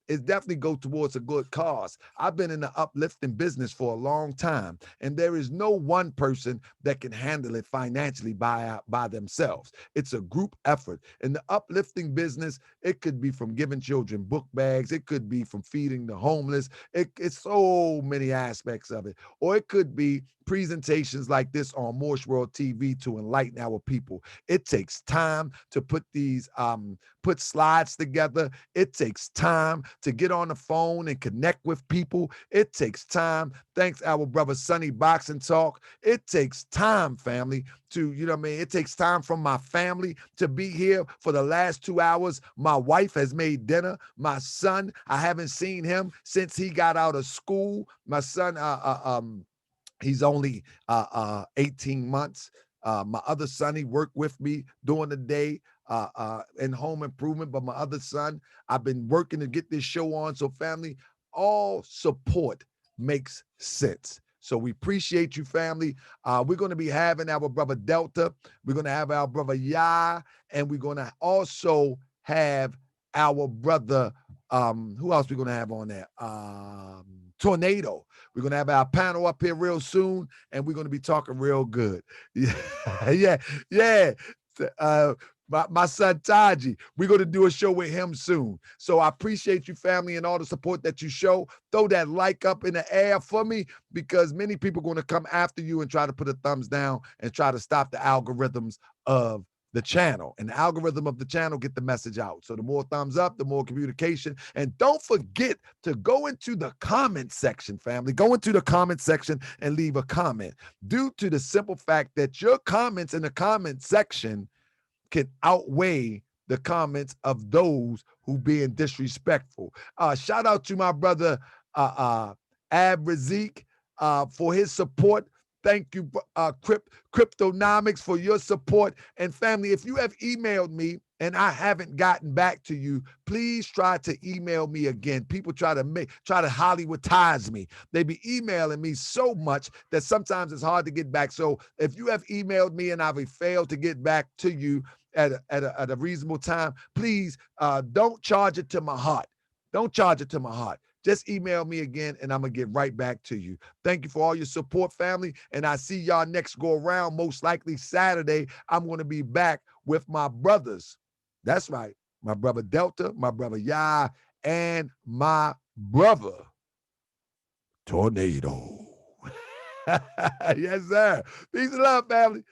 it definitely go towards a good cause. I've been in the uplifting business for a long time, and there is no one person that can handle it financially by themselves. It's a group effort. In the uplifting business, it could be from giving children book bags. It could be from feeding the homeless. It's so many aspects of it. Or it could be presentations like this on Moorish World TV to enlighten our people. It takes time to put these put slides together. It takes time to get on the phone and connect with people. It takes time. Thanks, our brother Sonny Boxing Talk. It takes time, family, to, you know what I mean? It takes time from my family to be here for the last 2 hours. My wife has made dinner. My son, I haven't seen him since he got out of school. My son, he's only 18 months. My other son, he worked with me during the day in home improvement, but my other son, I've been working to get this show on. So family, all support makes sense. So we appreciate you, family. We're going to be having our brother Delta. We're going to have our brother Ya, and we're going to also have our brother, who else we're going to have on there? Tornado. We're going to have our panel up here real soon, and we're going to be talking real good. Yeah. My son Taji, we're going to do a show with him soon. So I appreciate you, family, and all the support that you show. Throw that like up in the air for me, because many people are going to come after you and try to put a thumbs down and try to stop the algorithms of the channel. And the algorithm of the channel get the message out. So the more thumbs up, the more communication. And don't forget to go into the comment section, family. Go into the comment section and leave a comment, due to the simple fact that your comments in the comment section can outweigh the comments of those who being disrespectful. Shout out to my brother Ab Razik for his support. Thank you, Cryptonomics, for your support. And family, if you have emailed me and I haven't gotten back to you, please try to email me again. People try to Hollywoodize me. They be emailing me so much that sometimes it's hard to get back. So if you have emailed me and I've failed to get back to you at a reasonable time, please don't charge it to my heart. Don't charge it to my heart. Just email me again, and I'm going to get right back to you. Thank you for all your support, family, and I see y'all next go around, most likely Saturday. I'm going to be back with my brothers. That's right, my brother Delta, my brother Ya, and my brother Tornado. Yes, sir. Peace and love, family.